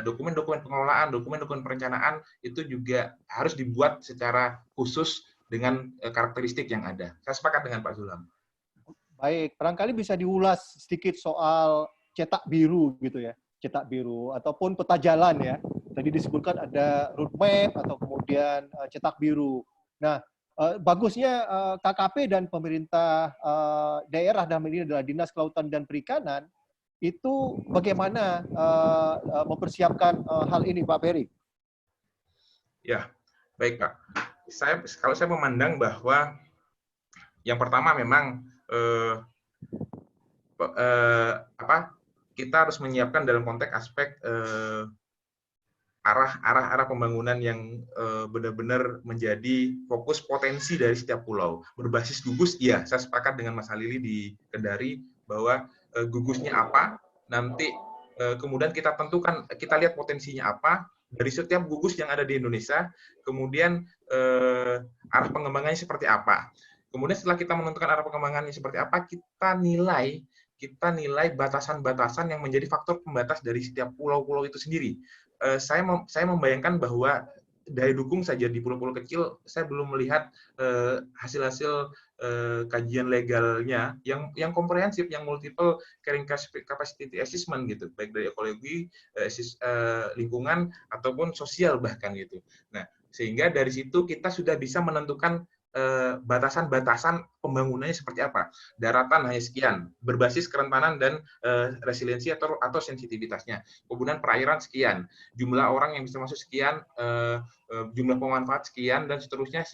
dokumen-dokumen pengelolaan, dokumen-dokumen perencanaan itu juga harus dibuat secara khusus dengan karakteristik yang ada. Saya sepakat dengan Pak Sulam. Baik, barangkali bisa diulas sedikit soal cetak biru gitu ya, cetak biru ataupun peta jalan ya. Tadi disebutkan ada roadmap atau kemudian cetak biru. Nah, bagusnya KKP dan pemerintah daerah dalam ini adalah Dinas Kelautan dan Perikanan itu bagaimana mempersiapkan hal ini, Pak Ferry? Ya, baik Pak. Kalau saya memandang bahwa yang pertama memang kita harus menyiapkan dalam konteks aspek arah pembangunan yang benar-benar menjadi fokus potensi dari setiap pulau. Berbasis gugus, iya, saya sepakat dengan Mas Halili di Kendari bahwa gugusnya apa, nanti kemudian kita tentukan, kita lihat potensinya apa dari setiap gugus yang ada di Indonesia, kemudian arah pengembangannya seperti apa. Kemudian setelah kita menentukan arah pengembangannya seperti apa, kita nilai batasan-batasan yang menjadi faktor pembatas dari setiap pulau-pulau itu sendiri. Saya membayangkan bahwa daya dukung saja di pulau-pulau kecil, saya belum melihat hasil-hasil kajian legalnya yang komprehensif, yang multiple carrying capacity assessment gitu, baik dari ekologi, lingkungan ataupun sosial bahkan gitu. Nah, sehingga dari situ kita sudah bisa menentukan batasan-batasan pembangunannya seperti apa. Daratan hanya sekian, berbasis kerentanan dan resiliensi atau sensitivitasnya. Kemudian perairan sekian, jumlah orang yang bisa masuk sekian, jumlah pemanfaat sekian, dan seterusnya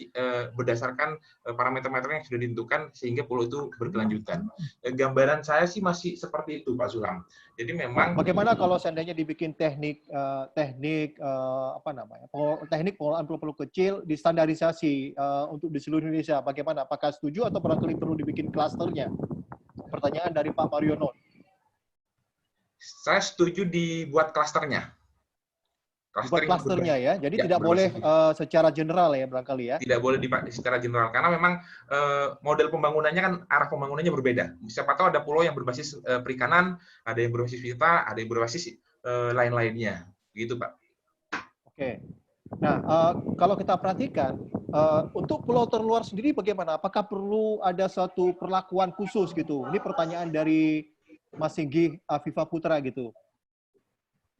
berdasarkan parameter-parameter yang sudah ditentukan sehingga pulau itu berkelanjutan. Gambaran saya sih masih seperti itu, Pak Sulam. Jadi memang bagaimana kalau seandainya dibikin teknik pengelolaan pulau-pulau kecil distandarisasi untuk di seluruh Indonesia, bagaimana? Apakah setuju atau barangkali perlu dibikin klasternya? Pertanyaan dari Pak Mariono. Saya setuju dibuat klasternya. Buat klasternya ya, jadi tidak boleh secara general ya barangkali ya. Tidak boleh secara general, karena memang model pembangunannya kan arah pembangunannya berbeda. Siapa tahu ada pulau yang berbasis perikanan, ada yang berbasis wisata, ada yang berbasis lain-lainnya, gitu Pak. Oke. Nah, kalau kita perhatikan untuk pulau terluar sendiri bagaimana? Apakah perlu ada suatu perlakuan khusus gitu? Ini pertanyaan dari Mas Singgih Afifah Putra gitu.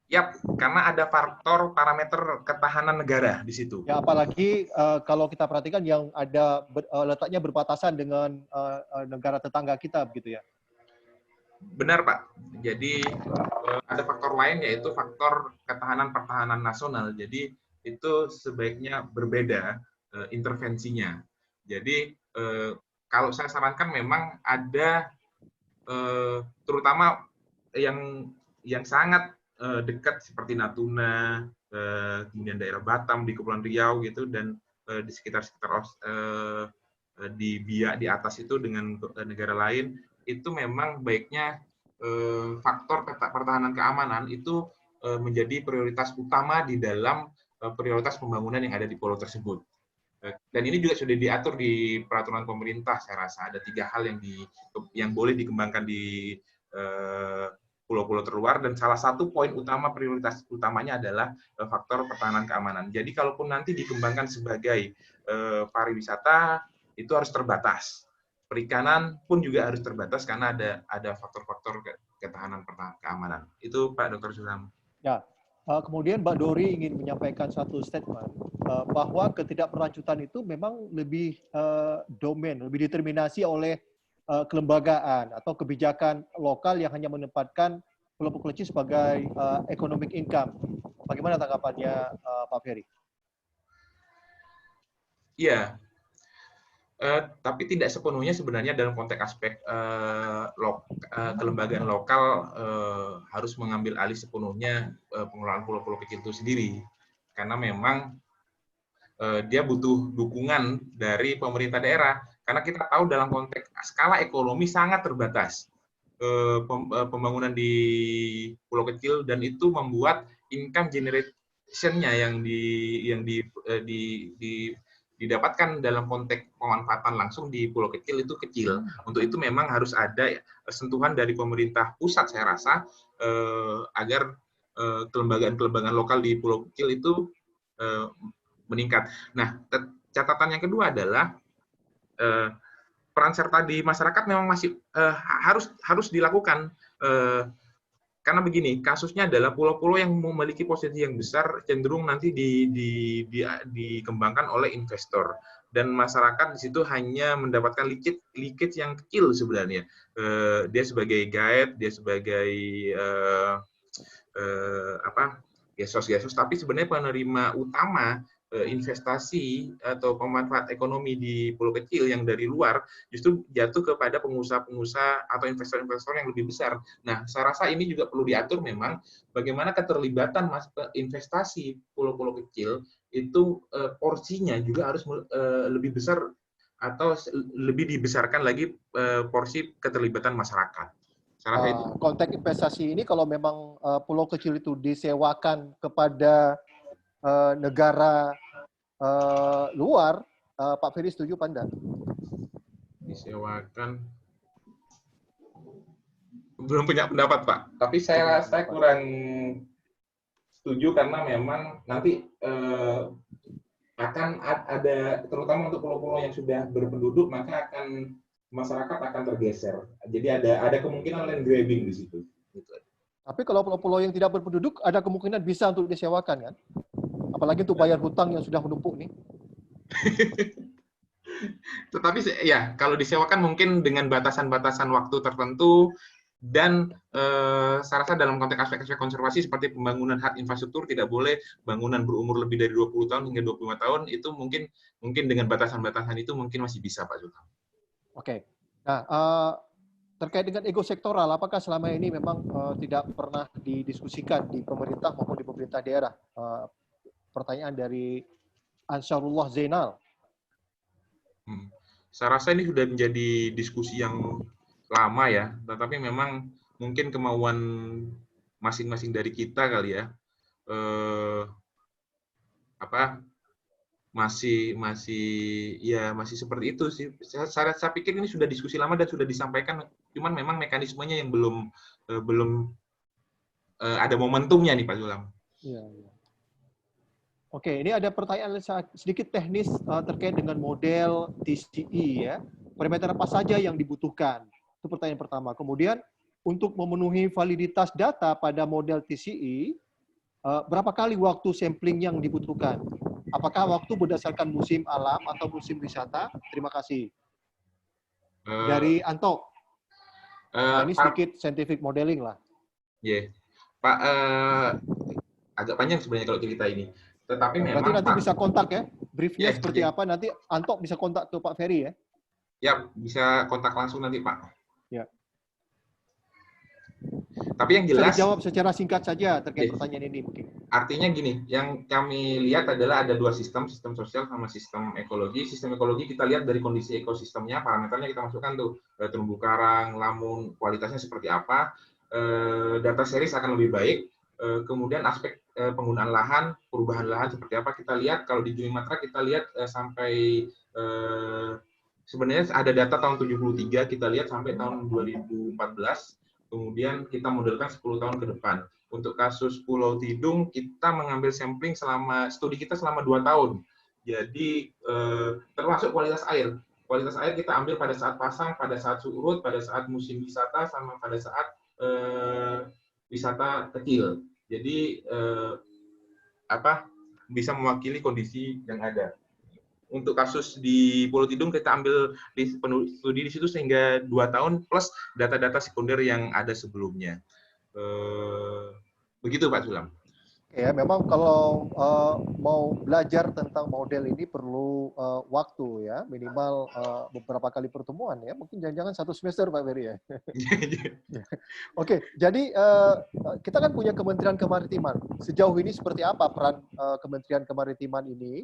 Yap, karena ada faktor parameter ketahanan negara di situ. Ya, apalagi kalau kita perhatikan yang ada letaknya berbatasan dengan negara tetangga kita, begitu ya. Benar, Pak. Jadi ada faktor lain yaitu faktor pertahanan nasional. Jadi itu sebaiknya berbeda intervensinya. Jadi kalau saya sarankan memang ada terutama yang sangat dekat seperti Natuna, kemudian daerah Batam di Kepulauan Riau gitu, dan di sekitar di Biak di atas itu dengan negara lain, itu memang baiknya faktor pertahanan keamanan itu menjadi prioritas utama di dalam prioritas pembangunan yang ada di pulau tersebut. Dan ini juga sudah diatur di peraturan pemerintah. Saya rasa ada 3 hal yang boleh dikembangkan di pulau-pulau terluar, dan salah satu poin utama prioritas utamanya adalah faktor pertahanan keamanan. Jadi kalaupun nanti dikembangkan sebagai pariwisata, itu harus terbatas. Perikanan pun juga harus terbatas karena ada faktor-faktor ketahanan keamanan. Itu Pak Dr. Suram. Ya, kemudian Mbak Dori ingin menyampaikan satu statement bahwa ketidakberlanjutan itu memang lebih lebih determinasi oleh kelembagaan atau kebijakan lokal yang hanya menempatkan pulau-pulau kecil sebagai economic income. Bagaimana tanggapannya Pak Ferry? Iya, tapi tidak sepenuhnya sebenarnya dalam konteks aspek kelembagaan lokal harus mengambil alih sepenuhnya pengelolaan pulau-pulau kecil itu sendiri, karena memang dia butuh dukungan dari pemerintah daerah, karena kita tahu dalam konteks skala ekonomi sangat terbatas pembangunan di pulau kecil, dan itu membuat income generation-nya yang didapatkan dalam konteks pemanfaatan langsung di pulau kecil itu kecil. Untuk itu memang harus ada sentuhan dari pemerintah pusat, saya rasa, agar kelembagaan-kelembagaan lokal di pulau kecil itu meningkat. Nah, catatan yang kedua adalah peran serta di masyarakat memang masih harus dilakukan. Karena begini, kasusnya adalah pulau-pulau yang memiliki posisi yang besar cenderung nanti dikembangkan oleh investor, dan masyarakat di situ hanya mendapatkan leakage yang kecil sebenarnya. Dia sebagai guide, dia sebagai gesos, tapi sebenarnya penerima utama investasi atau pemanfaat ekonomi di pulau kecil yang dari luar justru jatuh kepada pengusaha-pengusaha atau investor-investor yang lebih besar. Nah, saya rasa ini juga perlu diatur memang bagaimana keterlibatan investasi pulau-pulau kecil itu porsinya juga harus lebih besar atau lebih dibesarkan lagi porsi keterlibatan masyarakat. Konteks investasi ini kalau memang pulau kecil itu disewakan kepada negara luar, Pak Ferry setuju apa enggak? Disewakan, belum punya pendapat Pak, tapi saya kurang setuju karena memang nanti akan ada, terutama untuk pulau-pulau yang sudah berpenduduk, maka masyarakat akan tergeser. Jadi ada kemungkinan land grabbing di situ. Tapi kalau pulau-pulau yang tidak berpenduduk, ada kemungkinan bisa untuk disewakan kan? Apalagi untuk bayar hutang yang sudah menumpuk nih. Tetapi ya, kalau disewakan mungkin dengan batasan-batasan waktu tertentu, dan saya rasa dalam konteks aspek-aspek konservasi seperti pembangunan hak infrastruktur, tidak boleh bangunan berumur lebih dari 20 tahun hingga 25 tahun, itu mungkin dengan batasan-batasan itu mungkin masih bisa, Pak Zulham. Oke. Nah, terkait dengan ego sektoral, apakah selama ini memang tidak pernah didiskusikan di pemerintah maupun di pemerintah daerah? Pertanyaan dari Ansarullah Zainal. Saya rasa ini sudah menjadi diskusi yang lama ya, tetapi memang mungkin kemauan masing-masing dari kita kali ya, masih seperti itu sih. Saya pikir ini sudah diskusi lama dan sudah disampaikan, cuman memang mekanismenya yang belum ada momentumnya nih Pak Zulham. Iya. Oke, ini ada pertanyaan sedikit teknis terkait dengan model TCE ya. Parameter apa saja yang dibutuhkan? Itu pertanyaan pertama. Kemudian untuk memenuhi validitas data pada model TCE, berapa kali waktu sampling yang dibutuhkan? Apakah waktu berdasarkan musim alam atau musim wisata? Terima kasih. Dari Anto. Nah, ini sedikit scientific modeling lah. Yeah. Pak, agak panjang sebenarnya kalau cerita ini. Tetapi memang berarti nanti bisa kontak ya, briefnya seperti ya. apa, nanti Anto bisa kontak ke Pak Ferry ya? Ya, bisa kontak langsung nanti Pak. Ya. Tapi yang jelas, saya jawab secara singkat saja terkait pertanyaan ini mungkin. Artinya gini, yang kami lihat adalah ada dua sistem, sistem sosial sama sistem ekologi. Sistem ekologi kita lihat dari kondisi ekosistemnya, parameternya kita masukkan tuh, terumbu karang, lamun, kualitasnya seperti apa, data series akan lebih baik, kemudian aspek penggunaan lahan, perubahan lahan seperti apa, kita lihat, kalau di Juni Matra kita lihat sampai, sebenarnya ada data tahun 73, kita lihat sampai tahun 2014, kemudian kita modelkan 10 tahun ke depan. Untuk kasus Pulau Tidung, kita mengambil sampling studi kita selama 2 tahun. Jadi, termasuk kualitas air. Kualitas air kita ambil pada saat pasang, pada saat surut, pada saat musim wisata, sama pada saat wisata kecil. Jadi, bisa mewakili kondisi yang ada. Untuk kasus di Pulau Tidung, kita ambil studi di situ sehingga 2 tahun, plus data-data sekunder yang ada sebelumnya. Begitu Pak Sulam. Ya, memang kalau mau belajar tentang model ini perlu waktu ya, minimal beberapa kali pertemuan ya, mungkin jangan-jangan 1 semester Pak Ferry ya. Oke, jadi kita kan punya Kementerian Kemaritiman. Sejauh ini seperti apa peran Kementerian Kemaritiman ini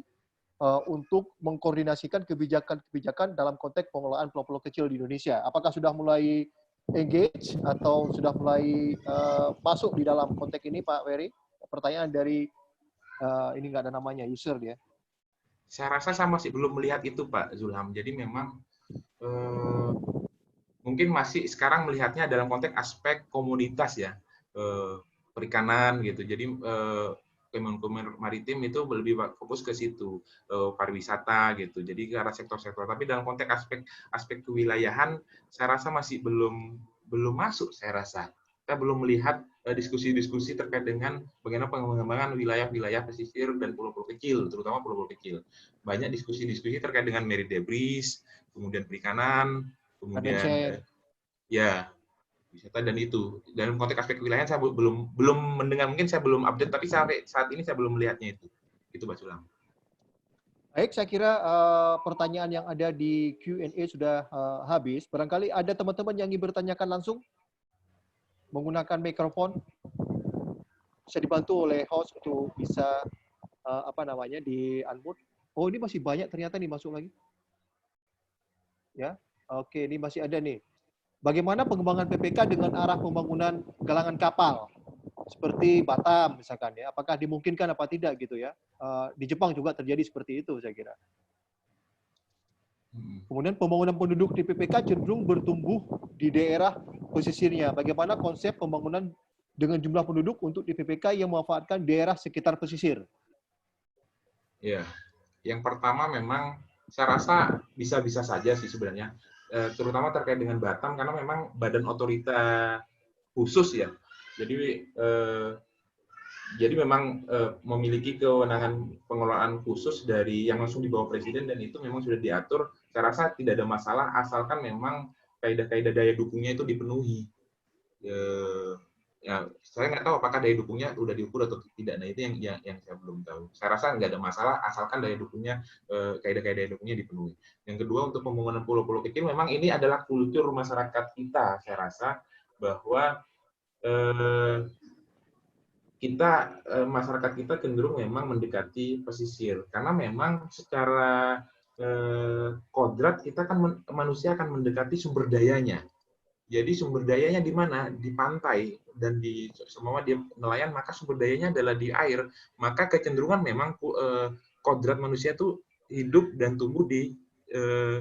untuk mengkoordinasikan kebijakan-kebijakan dalam konteks pengelolaan pulau-pulau kecil di Indonesia? Apakah sudah mulai engage atau sudah mulai masuk di dalam konteks ini, Pak Ferry? Pertanyaan dari ini nggak ada namanya, user dia. Saya rasa saya masih belum melihat itu, Pak Zulham. Jadi memang mungkin masih sekarang melihatnya dalam konteks aspek komunitas ya, perikanan gitu. Jadi Kementerian Maritim itu lebih fokus ke situ, pariwisata gitu. Jadi ke arah sektor-sektor. Tapi dalam konteks aspek kewilayahan, saya rasa masih belum masuk. Saya rasa kita belum melihat diskusi-diskusi terkait dengan bagaimana pengembangan wilayah-wilayah pesisir dan pulau-pulau kecil, terutama pulau-pulau kecil. Banyak diskusi-diskusi terkait dengan marine debris, kemudian perikanan, kemudian ya wisata dan itu. Dalam konteks aspek wilayah saya belum mendengar, mungkin saya belum update, tapi sampai saat ini saya belum melihatnya itu. Itu Pak Sulam. Baik, saya kira pertanyaan yang ada di Q&A sudah habis. Barangkali ada teman-teman yang ingin bertanyakan langsung menggunakan mikrofon. Bisa dibantu oleh host untuk bisa di unmute. Oh, ini masih banyak ternyata nih masuk lagi. Ya, oke, ini masih ada nih. Bagaimana pengembangan PPK dengan arah pembangunan galangan kapal seperti Batam misalkan ya? Apakah dimungkinkan apa tidak gitu ya? Di Jepang juga terjadi seperti itu saya kira. Kemudian pembangunan penduduk di PPK cenderung bertumbuh di daerah pesisirnya. Bagaimana konsep pembangunan dengan jumlah penduduk untuk di PPK yang memanfaatkan daerah sekitar pesisir? Ya, yang pertama memang saya rasa bisa-bisa saja sih sebenarnya. Terutama terkait dengan Batam, karena memang badan otorita khusus ya. Jadi memang memiliki kewenangan pengelolaan khusus dari yang langsung di bawah presiden, dan itu memang sudah diatur. Saya rasa tidak ada masalah asalkan memang kaidah-kaidah daya dukungnya itu dipenuhi. Ya, saya nggak tahu apakah daya dukungnya udah diukur atau tidak. Nah, itu yang saya belum tahu. Saya rasa nggak ada masalah asalkan daya dukungnya, kaidah-kaidah daya dukungnya dipenuhi. Yang kedua, untuk pembangunan pulau-pulau kecil, memang ini adalah kultur masyarakat kita. Saya rasa bahwa masyarakat kita cenderung memang mendekati pesisir, karena memang secara kodrat kita kan manusia akan mendekati sumber dayanya. Jadi sumber dayanya di mana? Di pantai, dan di semua dia nelayan, maka sumber dayanya adalah di air. Maka kecenderungan memang kodrat manusia itu hidup dan tumbuh di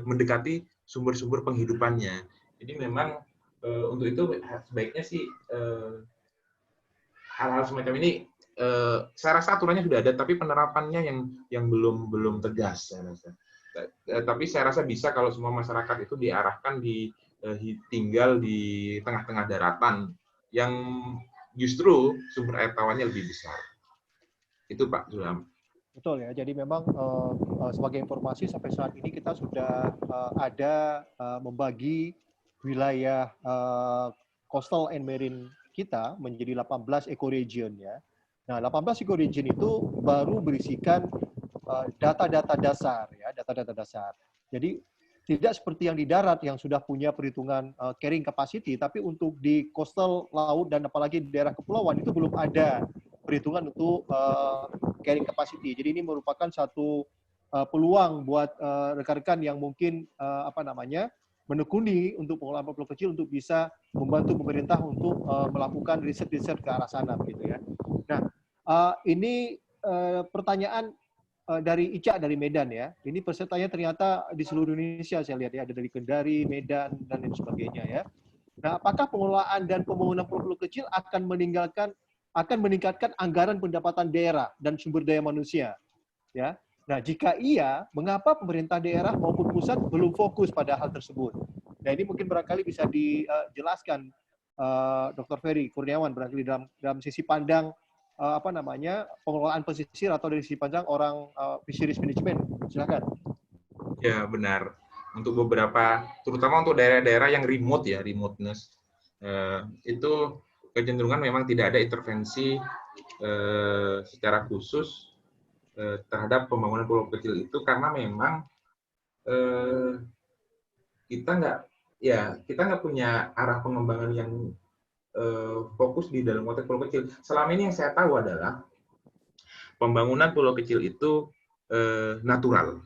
mendekati sumber-sumber penghidupannya. Jadi memang untuk itu sebaiknya sih hal-hal semacam ini, saya rasa aturannya sudah ada, tapi penerapannya yang belum tegas. Saya rasa. Tapi saya rasa bisa kalau semua masyarakat itu diarahkan tinggal di tengah-tengah daratan yang justru sumber air tawarnya lebih besar. Itu Pak Zulam. Betul ya. Jadi memang sebagai informasi sampai saat ini kita sudah ada membagi wilayah coastal and marine kita menjadi 18 ecoregion ya. Nah, 18 ecoregion itu baru berisikan data-data dasar ya, data-data dasar. Jadi tidak seperti yang di darat yang sudah punya perhitungan carrying capacity, tapi untuk di coastal laut dan apalagi di daerah kepulauan itu belum ada perhitungan untuk carrying capacity. Jadi ini merupakan satu peluang buat rekan-rekan yang mungkin menekuni untuk pengelolaan pulau kecil untuk bisa membantu pemerintah untuk melakukan riset-riset ke arah sana begitu ya. Nah, ini pertanyaan dari Ica dari Medan ya. Ini pesertanya ternyata di seluruh Indonesia saya lihat ya, ada dari Kendari, Medan dan lain sebagainya ya. Nah, apakah pengelolaan dan pembangunan pulau-pulau kecil akan meningkatkan anggaran pendapatan daerah dan sumber daya manusia? Ya. Nah, jika iya, mengapa pemerintah daerah maupun pusat belum fokus pada hal tersebut? Nah, ini mungkin barangkali bisa dijelaskan Dr. Ferry Kurniawan barangkali dalam sisi pandang pengelolaan pesisir atau dari sisi pandang orang fisheries management. Silakan. Ya, benar. Untuk beberapa, terutama untuk daerah-daerah yang remote ya, remoteness, itu kecenderungan memang tidak ada intervensi secara khusus terhadap pembangunan pulau kecil itu karena memang kita nggak punya arah pengembangan yang fokus di dalam konteks pulau kecil. Selama ini yang saya tahu adalah pembangunan pulau kecil itu natural.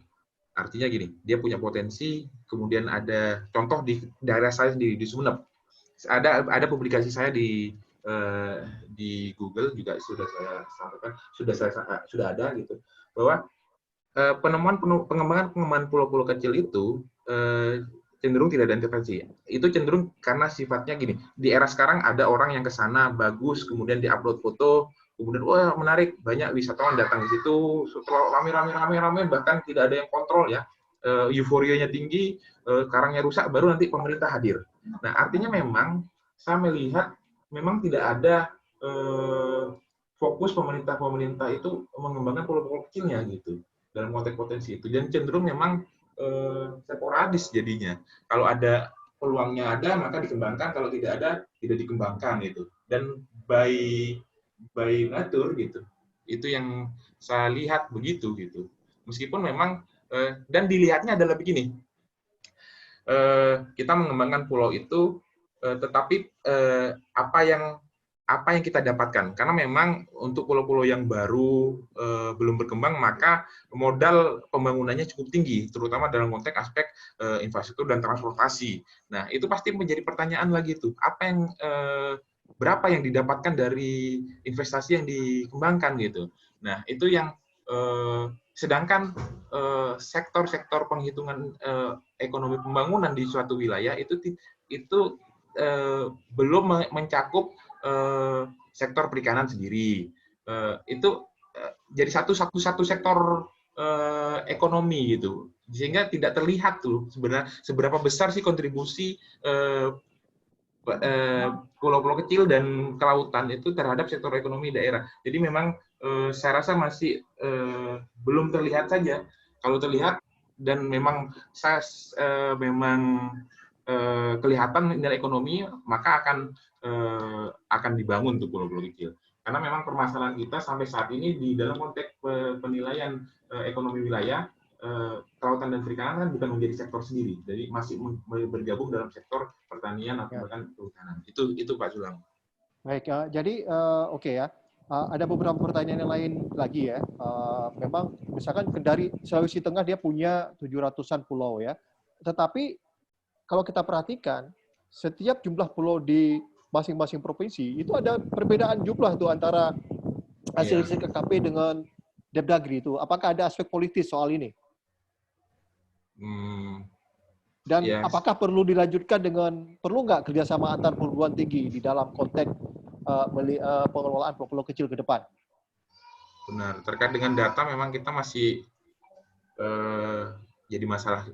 Artinya gini, dia punya potensi, kemudian ada contoh di daerah saya sendiri di Sumeneb. Ada publikasi saya di Google juga sudah saya sampaikan, sudah ada gitu bahwa pengembangan pulau-pulau kecil itu cenderung tidak ada intervensi. Itu cenderung karena sifatnya gini, di era sekarang ada orang yang ke sana bagus, kemudian diupload foto, kemudian wah menarik, banyak wisatawan datang di situ, setelah rame, bahkan tidak ada yang kontrol ya, euforianya tinggi, karangnya rusak, baru nanti pemerintah hadir. Nah, artinya memang saya melihat memang tidak ada fokus pemerintah itu mengembangkan pulau-pulau kecilnya gitu dalam konteks potensi itu, dan cenderung memang sporadis jadinya. Kalau ada peluangnya ada maka dikembangkan, kalau tidak ada tidak dikembangkan gitu. Dan by nature gitu. Itu yang saya lihat begitu gitu. Meskipun memang dan dilihatnya adalah begini. Kita mengembangkan pulau itu tetapi apa yang kita dapatkan, karena memang untuk pulau-pulau yang baru belum berkembang maka modal pembangunannya cukup tinggi, terutama dalam konteks aspek infrastruktur dan transportasi. Nah, itu pasti menjadi pertanyaan lagi tuh, berapa yang didapatkan dari investasi yang dikembangkan gitu. Nah, itu yang sedangkan sektor-sektor penghitungan ekonomi pembangunan di suatu wilayah itu belum mencakup sektor perikanan sendiri. Itu jadi satu sektor ekonomi gitu, sehingga tidak terlihat tuh sebenarnya seberapa besar sih kontribusi pulau-pulau kecil dan kelautan itu terhadap sektor ekonomi daerah. Jadi memang saya rasa masih belum terlihat saja. Kalau terlihat dan memang kelihatan nilai ekonomi, maka akan dibangun tuh pulau-pulau kecil. Karena memang permasalahan kita sampai saat ini di dalam konteks penilaian ekonomi wilayah, kelautan dan perikanan kan bukan menjadi sektor sendiri, jadi masih bergabung dalam sektor pertanian atau bahkan kehutanan. Itu Pak Zulang. Baik, jadi oke ya. Ada beberapa pertanyaan yang lain lagi ya. Memang misalkan Kendari, Sulawesi Tengah dia punya 700-an pulau ya. Tetapi kalau kita perhatikan, setiap jumlah pulau di masing-masing provinsi, itu ada perbedaan jumlah tuh antara hasil riset KKP dengan Depdagri itu. Apakah ada aspek politis soal ini? Dan apakah perlu dilanjutkan perlu nggak kerjasama antar perguruan tinggi di dalam konteks pengelolaan pulau-pulau kecil ke depan? Benar, terkait dengan data memang kita masih jadi masalah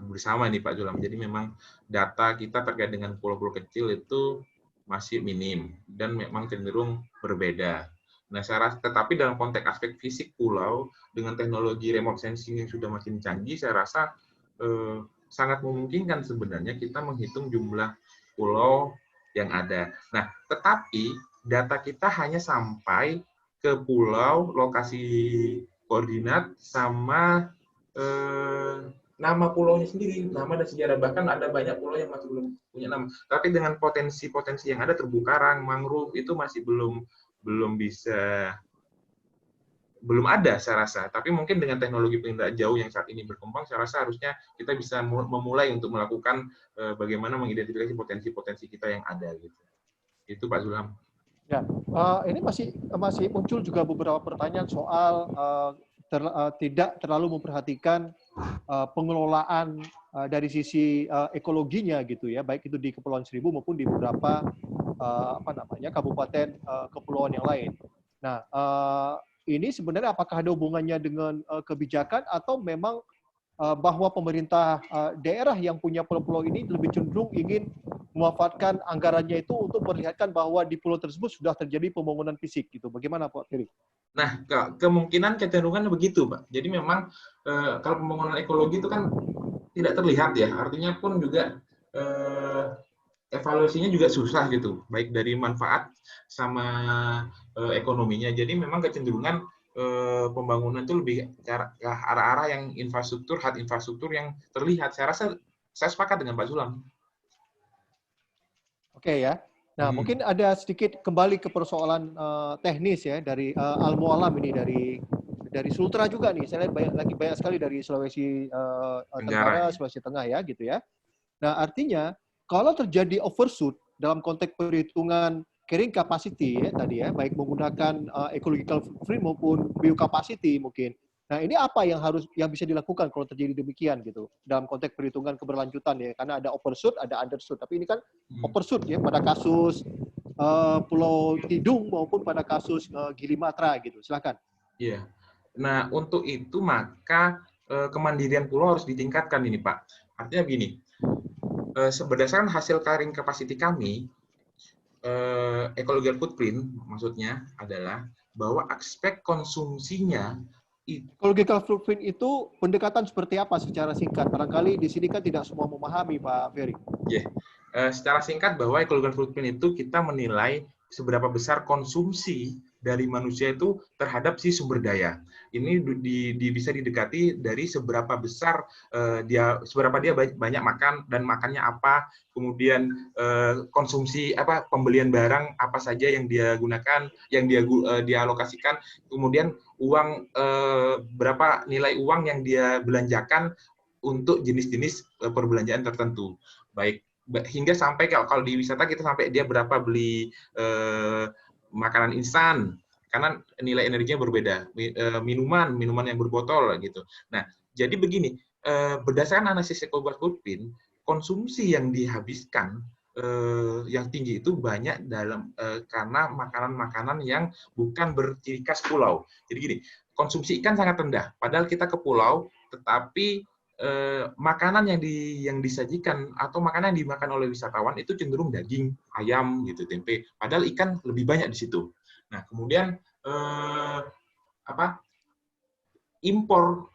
bersama nih Pak Zulam. Jadi memang data kita terkait dengan pulau-pulau kecil itu masih minim dan memang cenderung berbeda. Nah, tetapi dalam konteks aspek fisik pulau dengan teknologi remote sensing yang sudah makin canggih, saya rasa sangat memungkinkan sebenarnya kita menghitung jumlah pulau yang ada. Nah, tetapi data kita hanya sampai ke pulau, lokasi koordinat, sama nama pulaunya sendiri, nama dan sejarah. Bahkan ada banyak pulau yang masih belum punya nama. Tapi dengan potensi-potensi yang ada, terumbu karang, mangrove, itu masih belum ada saya rasa. Tapi mungkin dengan teknologi penginderaan jauh yang saat ini berkembang, saya rasa harusnya kita bisa memulai untuk melakukan bagaimana mengidentifikasi potensi-potensi kita yang ada gitu. Itu Pak Zulham. Ya, ini masih muncul juga beberapa pertanyaan soal tidak terlalu memperhatikan pengelolaan dari sisi ekologinya gitu ya, baik itu di Kepulauan Seribu maupun di beberapa kabupaten kepulauan yang lain. Nah, ini sebenarnya apakah ada hubungannya dengan kebijakan atau memang bahwa pemerintah daerah yang punya pulau-pulau ini lebih cenderung ingin memanfaatkan anggarannya itu untuk memperlihatkan bahwa di pulau tersebut sudah terjadi pembangunan fisik gitu. Bagaimana Pak Ferry? Nah, kemungkinan kecenderungan begitu, Pak. Jadi memang kalau pembangunan ekologi itu kan tidak terlihat ya. Artinya pun juga evaluasinya juga susah gitu, baik dari manfaat sama ekonominya. Jadi memang kecenderungan pembangunan itu lebih ke arah-arah yang infrastruktur, hard infrastruktur yang terlihat. Saya rasa saya sepakat dengan Pak Zulham. Oke ya. Nah, mungkin ada sedikit kembali ke persoalan teknis ya dari Al-Mu'allam ini dari Sultra juga nih. Saya lihat banyak sekali dari Sulawesi Tenggara, Sulawesi Tengah ya gitu ya. Nah, artinya kalau terjadi overshoot dalam konteks perhitungan carrying capacity ya tadi ya, baik menggunakan ecological footprint maupun biocapacity mungkin. Nah, ini apa yang bisa dilakukan kalau terjadi demikian gitu dalam konteks perhitungan keberlanjutan ya, karena ada overshoot, ada undershoot. Tapi ini kan overshoot ya pada kasus Pulau Tidung maupun pada kasus Gili Matra gitu. Silakan. Iya. Nah, untuk itu maka kemandirian pulau harus ditingkatkan ini, Pak. Artinya begini, berdasarkan hasil carrying capacity kami, ecological footprint maksudnya adalah bahwa aspek konsumsinya ecological footprint itu pendekatan seperti apa secara singkat? Barangkali di sini kan tidak semua memahami, Pak Ferry. Yeah. Secara singkat bahwa ecological footprint itu kita menilai seberapa besar konsumsi dari manusia itu terhadap si sumber daya. Ini bisa didekati dari seberapa besar seberapa dia banyak makan dan makannya apa, kemudian konsumsi pembelian barang apa saja yang dia gunakan, yang dia alokasikan, kemudian uang berapa nilai uang yang dia belanjakan untuk jenis-jenis perbelanjaan tertentu. Baik hingga sampai kalau di wisata kita sampai dia berapa beli makanan instan karena nilai energinya berbeda, minuman yang berbotol gitu. Nah, jadi begini, berdasarkan analisis ecological footprint, konsumsi yang dihabiskan yang tinggi itu banyak karena makanan-makanan yang bukan berciri khas pulau. Jadi gini, konsumsi ikan sangat rendah, padahal kita ke pulau, tetapi makanan yang disajikan atau makanan yang dimakan oleh wisatawan itu cenderung daging, ayam gitu, tempe. Padahal ikan lebih banyak di situ. Nah, kemudian impor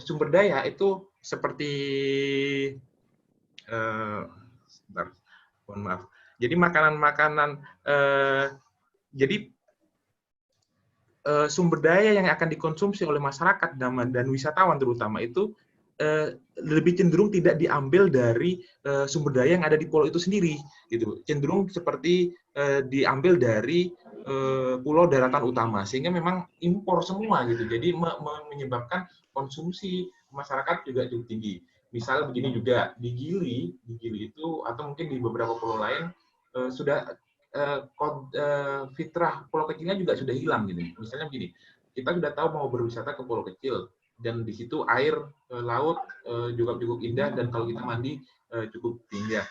sumber daya itu seperti mohon maaf. Jadi makanan-makanan sumber daya yang akan dikonsumsi oleh masyarakat dan wisatawan terutama itu lebih cenderung tidak diambil dari sumber daya yang ada di pulau itu sendiri, gitu. Cenderung seperti diambil dari pulau daratan utama, sehingga memang impor semua, gitu. Jadi menyebabkan konsumsi masyarakat juga cukup tinggi. Misal begini juga di Gili itu atau mungkin di beberapa pulau lain sudah fitrah pulau kecilnya juga sudah hilang, gitu. Misalnya begini, kita sudah tahu mau berwisata ke pulau kecil. Dan di situ air laut juga cukup indah dan kalau kita mandi cukup indah.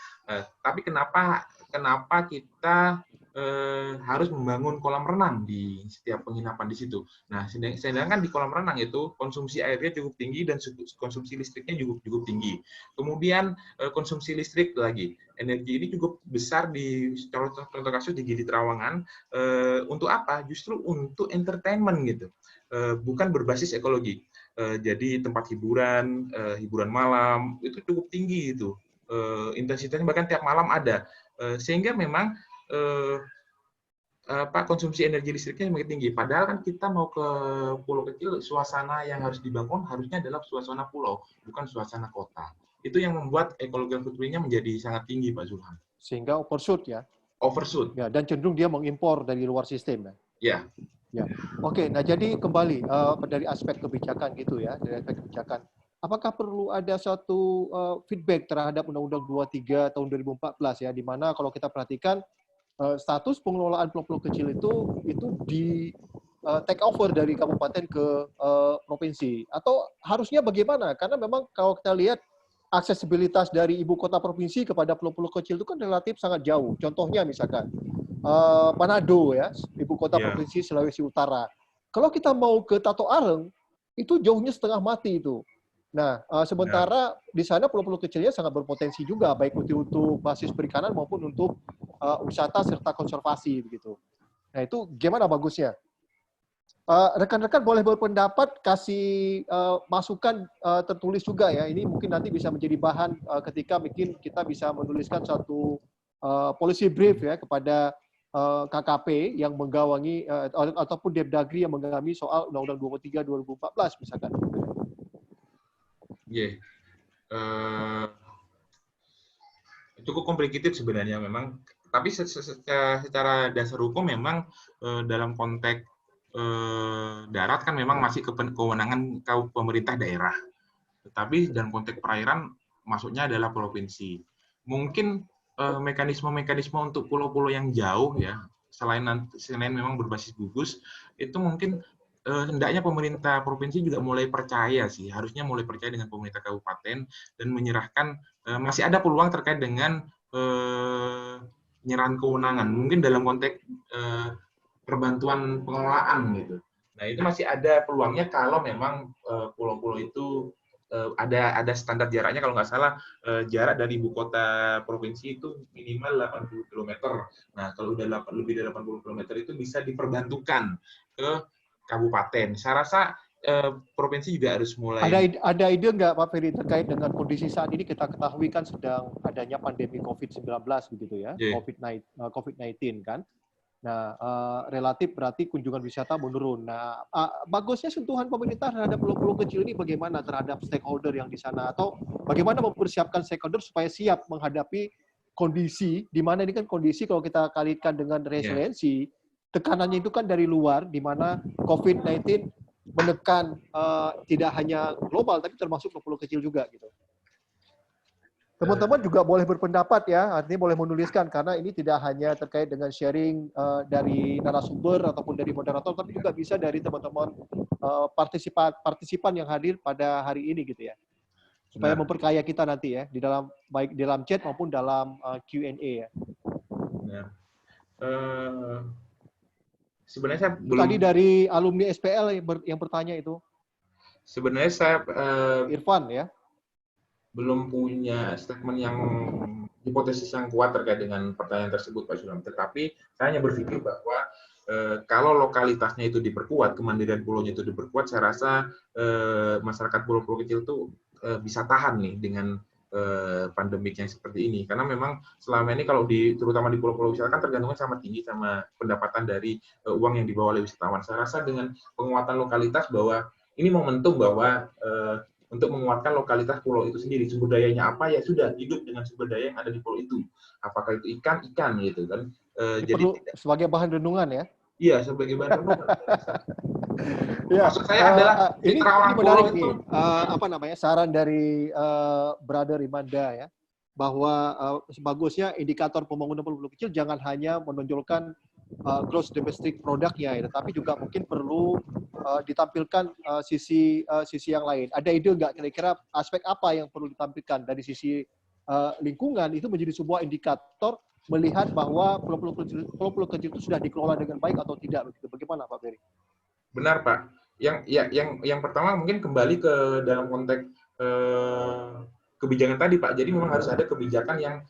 Tapi kenapa kita harus membangun kolam renang di setiap penginapan di situ. Nah, sedangkan di kolam renang itu konsumsi airnya cukup tinggi dan konsumsi listriknya cukup tinggi. Kemudian konsumsi listrik lagi, energi ini cukup besar di contoh kasus di Gili Trawangan. Untuk apa? Justru untuk entertainment gitu, bukan berbasis ekologi. Jadi tempat hiburan malam itu cukup tinggi itu, intensitasnya bahkan tiap malam ada, sehingga memang konsumsi energi listriknya semakin tinggi. Padahal kan kita mau ke pulau kecil, suasana yang harus dibangun harusnya adalah suasana pulau, bukan suasana kota. Itu yang membuat ecological footprint-nya menjadi sangat tinggi, Pak Zulham. Sehingga overshoot ya. Overshoot. Ya, dan cenderung dia mengimpor dari luar sistem. Ya. Ya. Oke, nah jadi kembali dari aspek kebijakan gitu ya, dari aspek kebijakan. Apakah perlu ada satu feedback terhadap Undang-Undang 23 tahun 2014 ya, di mana kalau kita perhatikan status pengelolaan pulau-pulau kecil itu di take over dari kabupaten ke provinsi, atau harusnya bagaimana? Karena memang kalau kita lihat aksesibilitas dari ibu kota provinsi kepada pulau-pulau kecil itu kan relatif sangat jauh. Contohnya misalkan Manado ya, ibu kota provinsi Sulawesi Utara. Kalau kita mau ke Tato Areng, itu jauhnya setengah mati itu. Nah, sementara di sana pulau-pulau kecilnya sangat berpotensi juga, baik untuk basis perikanan maupun untuk wisata serta konservasi begitu. Nah, itu gimana bagusnya? Rekan-rekan boleh berpendapat, kasih masukan tertulis juga ya. Ini mungkin nanti bisa menjadi bahan ketika mungkin kita bisa menuliskan satu policy brief ya kepada KKP yang menggawangi ataupun Depdagri yang menggawangi soal Undang-Undang 23 2014 misalkan. Cukup complicated sebenarnya memang, tapi secara dasar hukum memang dalam konteks darat kan memang masih kewenangan pemerintah daerah, tetapi dalam konteks perairan masuknya adalah provinsi. Mungkin mekanisme-mekanisme untuk pulau-pulau yang jauh ya, selain memang berbasis gugus, itu mungkin hendaknya pemerintah provinsi juga mulai percaya sih, harusnya mulai percaya dengan pemerintah kabupaten dan menyerahkan, masih ada peluang terkait dengan penyerahan kewenangan, mungkin dalam konteks perbantuan pengelolaan gitu. Nah, itu masih ada peluangnya kalau memang pulau-pulau itu ada standar jaraknya, kalau nggak salah jarak dari ibu kota provinsi itu minimal 80 km. Nah, kalau udah lebih dari 80 km itu bisa diperbantukan ke kabupaten. Saya rasa provinsi juga harus mulai. Ada ide nggak Pak Ferry terkait dengan kondisi saat ini? Kita ketahui kan sedang adanya pandemi COVID-19 begitu ya, COVID-19 kan. Nah, relatif berarti kunjungan wisata menurun. Nah, bagusnya sentuhan pemerintah terhadap pulau-pulau kecil ini bagaimana terhadap stakeholder yang di sana, atau bagaimana mempersiapkan stakeholder supaya siap menghadapi kondisi di mana ini kan kondisi kalau kita kalikan dengan resiliensi, tekanannya itu kan dari luar, di mana COVID-19 menekan tidak hanya global tapi termasuk pulau kecil juga gitu. Teman-teman juga boleh berpendapat ya, artinya boleh menuliskan, karena ini tidak hanya terkait dengan sharing dari narasumber ataupun dari moderator, tapi juga bisa dari teman-teman partisipan yang hadir pada hari ini gitu ya, supaya memperkaya kita nanti ya di dalam, baik di dalam chat maupun dalam Q&A ya. Sebenarnya saya belum. Tadi dari alumni SPL yang bertanya itu. Sebenarnya saya Irfan ya. Belum punya statement yang hipotesis yang kuat terkait dengan pertanyaan tersebut, Pak Zulham. Tetapi saya hanya berpikir bahwa kalau lokalitasnya itu diperkuat, kemandirian pulaunya itu diperkuat, saya rasa masyarakat pulau-pulau kecil itu bisa tahan nih dengan pandemik yang seperti ini. Karena memang selama ini kalau terutama di pulau-pulau wisata kan tergantungnya sangat tinggi sama pendapatan dari uang yang dibawa oleh wisatawan. Saya rasa dengan penguatan lokalitas bahwa ini momentum bahwa untuk menguatkan lokalitas pulau itu sendiri. Sumber dayanya apa, ya sudah, hidup dengan sumber daya yang ada di pulau itu. Apakah itu ikan gitu kan. Jadi perlu sebagai bahan renungan ya? Iya, sebagai bahan renungan. Ya, maksud saya adalah ini menarik itu, nih, saran dari Brother Imanda ya, bahwa sebagusnya indikator pembangunan pulau kecil jangan hanya menonjolkan gross domestic product-nya ya, tetapi juga mungkin perlu ditampilkan sisi yang lain. Ada ide nggak kira-kira aspek apa yang perlu ditampilkan dari sisi lingkungan itu menjadi sebuah indikator melihat bahwa pulau-pulau kecil itu sudah dikelola dengan baik atau tidak begitu. Bagaimana Pak Ferry? Benar Pak. Yang pertama mungkin kembali ke dalam konteks kebijakan tadi Pak. Jadi memang harus ada kebijakan yang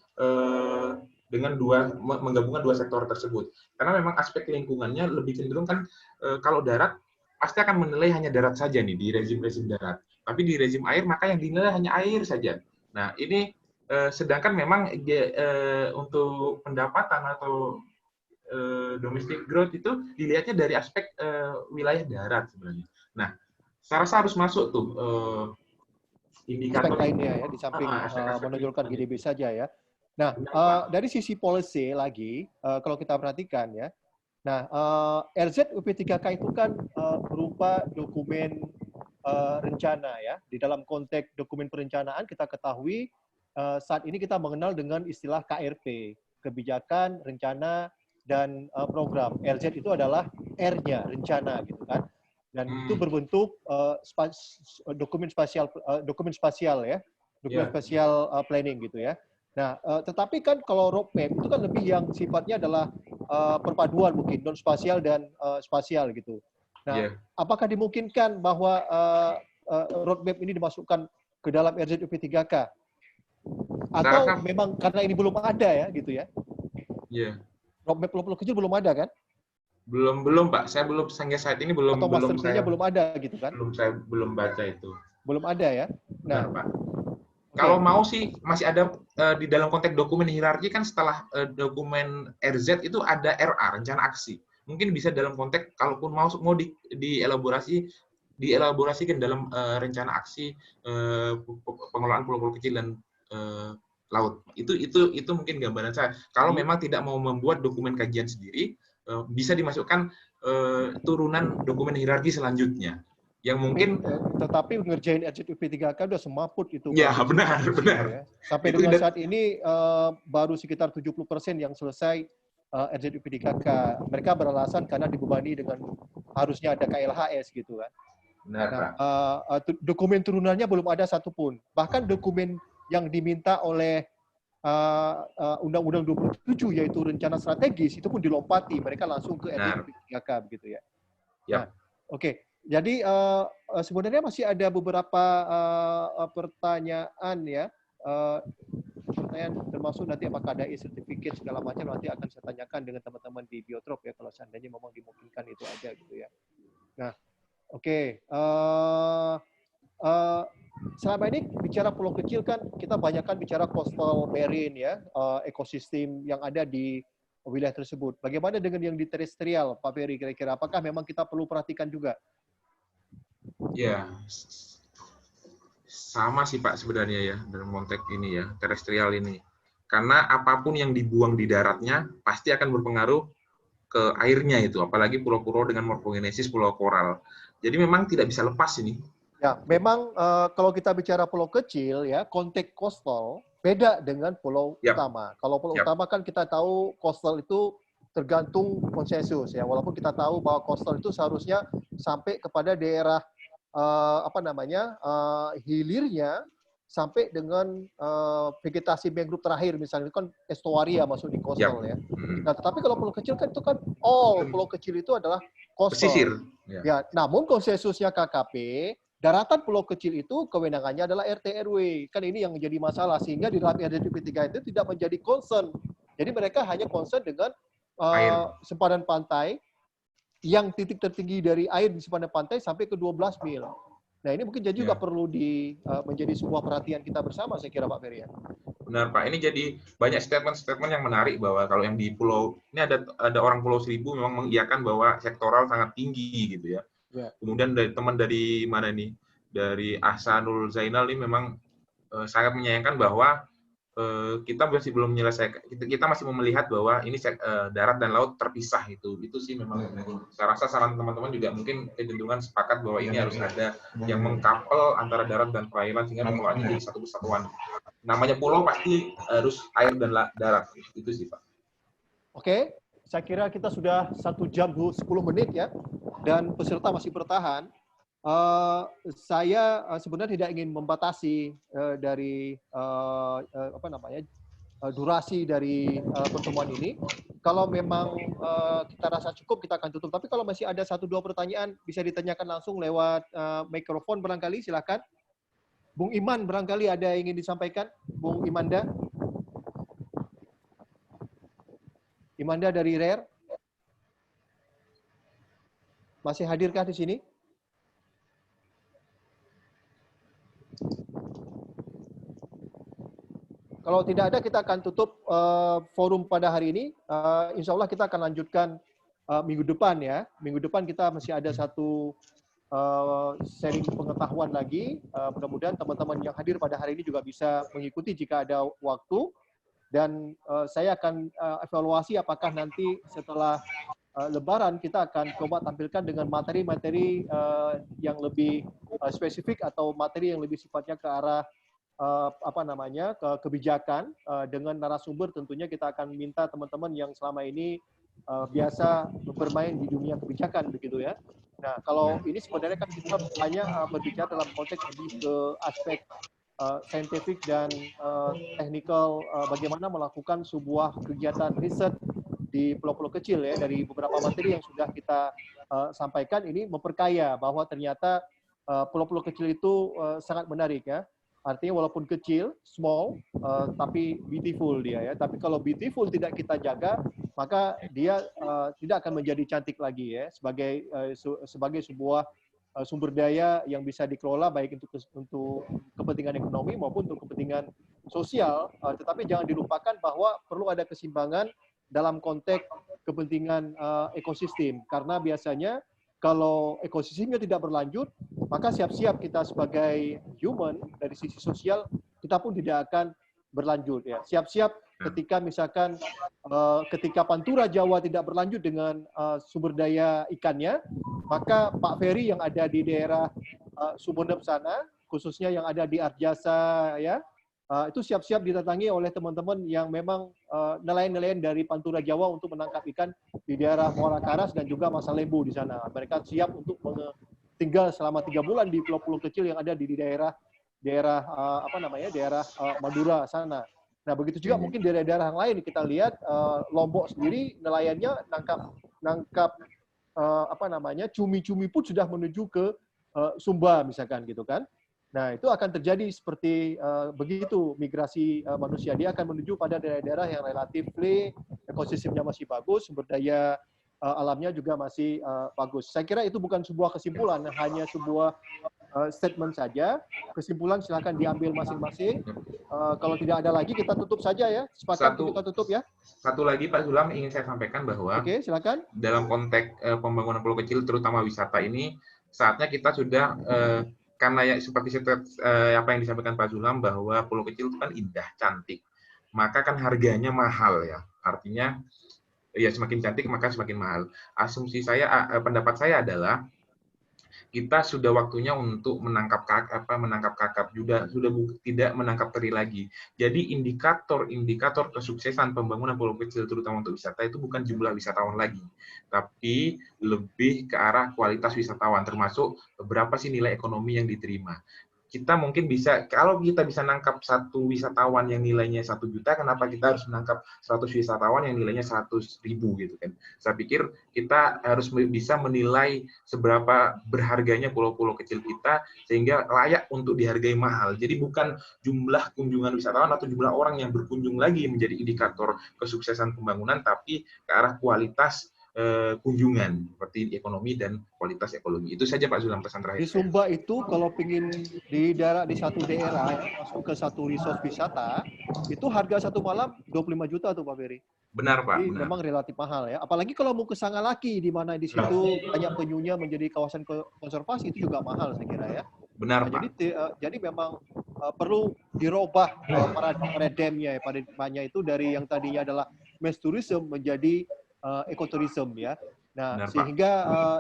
dengan menggabungkan dua sektor tersebut. Karena memang aspek lingkungannya lebih cenderung kan kalau darat pasti akan menilai hanya darat saja nih di rezim-rezim darat. Tapi di rezim air maka yang dinilai hanya air saja. Nah ini sedangkan memang untuk pendapatan atau domestic growth itu dilihatnya dari aspek wilayah darat sebenarnya. Nah, saya rasa harus masuk tuh indikator aspek lainnya ya, di samping menonjolkan GDP saja ya. Nah, dari sisi policy lagi, kalau kita perhatikan ya, nah RZUP3K itu kan berupa dokumen rencana ya. Di dalam konteks dokumen perencanaan kita ketahui saat ini kita mengenal dengan istilah KRP, kebijakan, rencana, dan program. RZ itu adalah R-nya, rencana gitu kan. Dan itu berbentuk dokumen spasial ya, dokumen spasial planning gitu ya. Nah, tetapi kan kalau roadmap itu kan lebih yang sifatnya adalah perpaduan mungkin non spasial dan spasial gitu. Nah, apakah dimungkinkan bahwa roadmap ini dimasukkan ke dalam RZUP3K? Atau memang karena ini belum ada ya gitu ya? Iya. Roadmap pulau-pulau kecil belum ada kan? Belum Pak. Saya belum sampai saat ini belum. Atau master plan-nya belum ada gitu kan? Saya belum baca itu. Belum ada ya? Nah, Pak. Kalau mau sih masih ada di dalam konteks dokumen hierarki kan setelah dokumen RZ itu ada RA, rencana aksi. Mungkin bisa dalam konteks kalaupun mau dielaborasikan dalam rencana aksi pengelolaan pulau-pulau kecil dan laut. Itu mungkin gambaran saya. Kalau memang tidak mau membuat dokumen kajian sendiri, bisa dimasukkan turunan dokumen hierarki selanjutnya. Yang mungkin tetapi ngerjain RZUP3K udah semaput itu. Ya, benar. Ya. Sampai dengan saat ini baru sekitar 70% yang selesai RZUP3K. Mereka beralasan karena dibebani dengan harusnya ada KLHS gitu kan. Benar, nah, dokumen turunannya belum ada satupun. Bahkan dokumen yang diminta oleh Undang-Undang 27 yaitu rencana strategis itu pun dilompati, mereka langsung ke RZUP3K begitu ya. Nah, oke. Jadi sebenarnya masih ada beberapa pertanyaan ya. Pertanyaan termasuk nanti apakah ada e-certificate segala macam nanti akan saya tanyakan dengan teman-teman di Biotrop ya kalau seandainya memang dimungkinkan itu aja gitu ya. Nah, oke. Selama ini bicara pulau kecil kan kita banyakkan bicara coastal marine ya, ekosistem yang ada di wilayah tersebut. Bagaimana dengan yang di terestrial, Pak Ferry kira-kira? Apakah memang kita perlu perhatikan juga? Ya, sama sih Pak sebenarnya ya dalam konteks ini ya, terestrial ini. Karena apapun yang dibuang di daratnya pasti akan berpengaruh ke airnya itu, apalagi pulau-pulau dengan morfogenesis pulau koral. Jadi memang tidak bisa lepas ini. Ya, memang kalau kita bicara pulau kecil ya, konteks coastal beda dengan pulau utama. Kalau pulau utama kan kita tahu coastal itu tergantung konsensus ya. Walaupun kita tahu bahwa coastal itu seharusnya sampai kepada daerah hilirnya sampai dengan vegetasi mangrove terakhir misalnya itu kan estuaria masuk di coastal ya. Nah, tetapi kalau pulau kecil kan itu kan pulau kecil itu adalah coastal. Pesisir. Ya, namun konsensusnya KKP daratan pulau kecil itu kewenangannya adalah RT RW. Kan ini yang menjadi masalah sehingga di dalam RZUP3 itu tidak menjadi concern. Jadi mereka hanya concern dengan sempadan pantai yang titik tertinggi dari air di sepanjang pantai sampai ke 12 mil. Nah, ini mungkin juga perlu menjadi sebuah perhatian kita bersama, saya kira Pak Ferry. Benar Pak, ini jadi banyak statement-statement yang menarik bahwa kalau yang di pulau, ini ada orang Pulau Seribu memang mengiyakan bahwa sektoral sangat tinggi gitu ya. Kemudian dari teman dari mana nih? Dari Ahsanul Zainal ini memang sangat menyayangkan bahwa kita masih belum menyelesaikan, kita masih mau melihat bahwa ini darat dan laut terpisah itu sih memang saya rasa saran teman-teman juga mungkin kecenderungan sepakat bahwa ini harus ada yang mengkapel antara darat dan perairan sehingga mengelolanya jadi satu kesatuan. Namanya pulau pasti harus air dan darat, itu sih Pak. Oke, saya kira kita sudah 1 jam 10 menit ya, dan peserta masih bertahan. Saya sebenarnya tidak ingin membatasi dari durasi dari pertemuan ini. Kalau memang kita rasa cukup, kita akan tutup. Tapi kalau masih ada 1-2 pertanyaan, bisa ditanyakan langsung lewat mikrofon barangkali, silakan. Bung Iman barangkali ada yang ingin disampaikan, Bung Imanda. Imanda dari RARE. Masih hadirkah di sini? Kalau tidak ada, kita akan tutup forum pada hari ini. Insya Allah kita akan lanjutkan minggu depan ya. Minggu depan kita masih ada satu sharing pengetahuan lagi. Mudah-mudahan teman-teman yang hadir pada hari ini juga bisa mengikuti jika ada waktu. Dan saya akan evaluasi apakah nanti setelah Lebaran kita akan coba tampilkan dengan materi-materi yang lebih spesifik atau materi yang lebih sifatnya ke arah ke kebijakan dengan narasumber. Tentunya kita akan minta teman-teman yang selama ini biasa bermain di dunia kebijakan begitu ya. Nah, kalau ini sebenarnya kan kita banyak berbicara dalam konteks lebih ke aspek scientific dan technical, bagaimana melakukan sebuah kegiatan riset di pulau-pulau kecil ya. Dari beberapa materi yang sudah kita sampaikan ini memperkaya bahwa ternyata pulau-pulau kecil itu sangat menarik ya. Artinya walaupun kecil, small, tapi beautiful dia ya. Tapi kalau beautiful tidak kita jaga, maka dia tidak akan menjadi cantik lagi ya. Sebagai sebuah sumber daya yang bisa dikelola baik untuk kepentingan ekonomi maupun untuk kepentingan sosial. Tetapi jangan dilupakan bahwa perlu ada keseimbangan dalam konteks kepentingan ekosistem. Karena biasanya kalau ekosistemnya tidak berlanjut, maka siap-siap kita sebagai human dari sisi sosial kita pun tidak akan berlanjut ya. Siap-siap ketika misalkan ketika Pantura Jawa tidak berlanjut dengan sumber daya ikannya, maka Pak Ferry yang ada di daerah Sumeneb sana, khususnya yang ada di Arjasa ya, itu siap-siap didatangi oleh teman-teman yang memang nelayan-nelayan dari Pantura Jawa untuk menangkap ikan di daerah Muara Karas dan juga Masa Lembu di sana. Mereka siap untuk tinggal selama 3 bulan di pulau-pulau kecil yang ada di daerah Madura sana. Nah, begitu juga mungkin di daerah yang lain kita lihat Lombok sendiri nelayannya nangkap cumi-cumi pun sudah menuju ke Sumba misalkan gitu kan. Nah, itu akan terjadi seperti begitu migrasi manusia. Dia akan menuju pada daerah-daerah yang relatif ekosistemnya masih bagus, sumber daya alamnya juga masih bagus. Saya kira itu bukan sebuah kesimpulan, hanya sebuah statement saja. Kesimpulan silakan diambil masing-masing. Kalau tidak ada lagi, kita tutup saja ya. Sepakat kita tutup ya. Satu lagi Pak Zulam ingin saya sampaikan bahwa silakan. Dalam konteks pembangunan pulau kecil, terutama wisata ini, saatnya kita sudah karena ya seperti apa yang disampaikan Pak Zulam bahwa pulau kecil itu kan indah, cantik, maka kan harganya mahal ya. Artinya ya semakin cantik maka semakin mahal. Asumsi saya, pendapat saya adalah kita sudah waktunya untuk menangkap kakap sudah tidak menangkap teri lagi. Jadi indikator kesuksesan pembangunan pulau kecil terutama untuk wisata itu bukan jumlah wisatawan lagi, tapi lebih ke arah kualitas wisatawan, termasuk berapa sih nilai ekonomi yang diterima. Kita mungkin bisa, kalau kita bisa nangkap satu wisatawan yang nilainya 1 juta, kenapa kita harus menangkap 100 wisatawan yang nilainya 100.000 gitu kan? Saya pikir kita harus bisa menilai seberapa berharganya pulau-pulau kecil kita sehingga layak untuk dihargai mahal. Jadi bukan jumlah kunjungan wisatawan atau jumlah orang yang berkunjung lagi menjadi indikator kesuksesan pembangunan, tapi ke arah kualitas kunjungan seperti ekonomi dan kualitas ekologi. Itu saja Pak Zulam pesan terakhir. Di Sumba itu kalau ingin di satu daerah masuk ke satu resort wisata itu harga 1 malam 25 juta tuh Pak Ferry. Benar Pak. Jadi benar. Memang relatif mahal ya. Apalagi kalau mau ke Sangalaki di mana di situ banyak penyunya menjadi kawasan konservasi itu juga mahal saya kira ya. Benar Pak. Jadi memang perlu dirubah paradigmnya ya. Paradigmanya itu dari yang tadinya adalah mass tourism menjadi ekoturism ya. Nah, benar, sehingga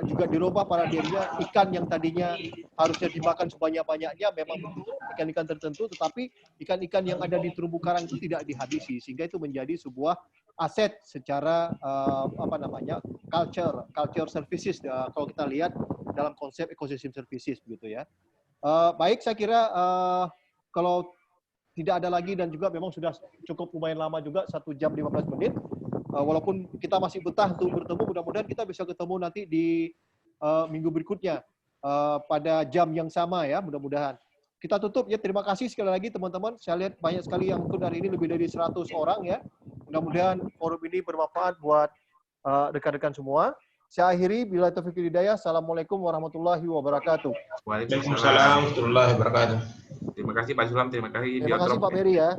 juga dirubah paradigmanya ikan yang tadinya harusnya dimakan sebanyak-banyaknya memang betul ikan-ikan tertentu, tetapi ikan-ikan yang ada di terumbu karang itu tidak dihabisi, sehingga itu menjadi sebuah aset secara culture services kalau kita lihat dalam konsep ecosystem services begitu ya. Baik, saya kira kalau tidak ada lagi dan juga memang sudah cukup lumayan lama juga 1 jam 15 menit. Walaupun kita masih betah untuk bertemu, mudah-mudahan kita bisa ketemu nanti di minggu berikutnya pada jam yang sama ya, mudah-mudahan. Kita tutup ya, terima kasih sekali lagi teman-teman. Saya lihat banyak sekali yang ikut hari ini, lebih dari 100 orang ya. Mudah-mudahan forum ini bermanfaat buat rekan-rekan semua. Saya akhiri, bila taufiq wal hidayah. Assalamualaikum warahmatullahi wabarakatuh. Waalaikumsalam warahmatullahi wabarakatuh. Terima kasih Pak Sulam, terima kasih Terima kasih Pak Beri ya.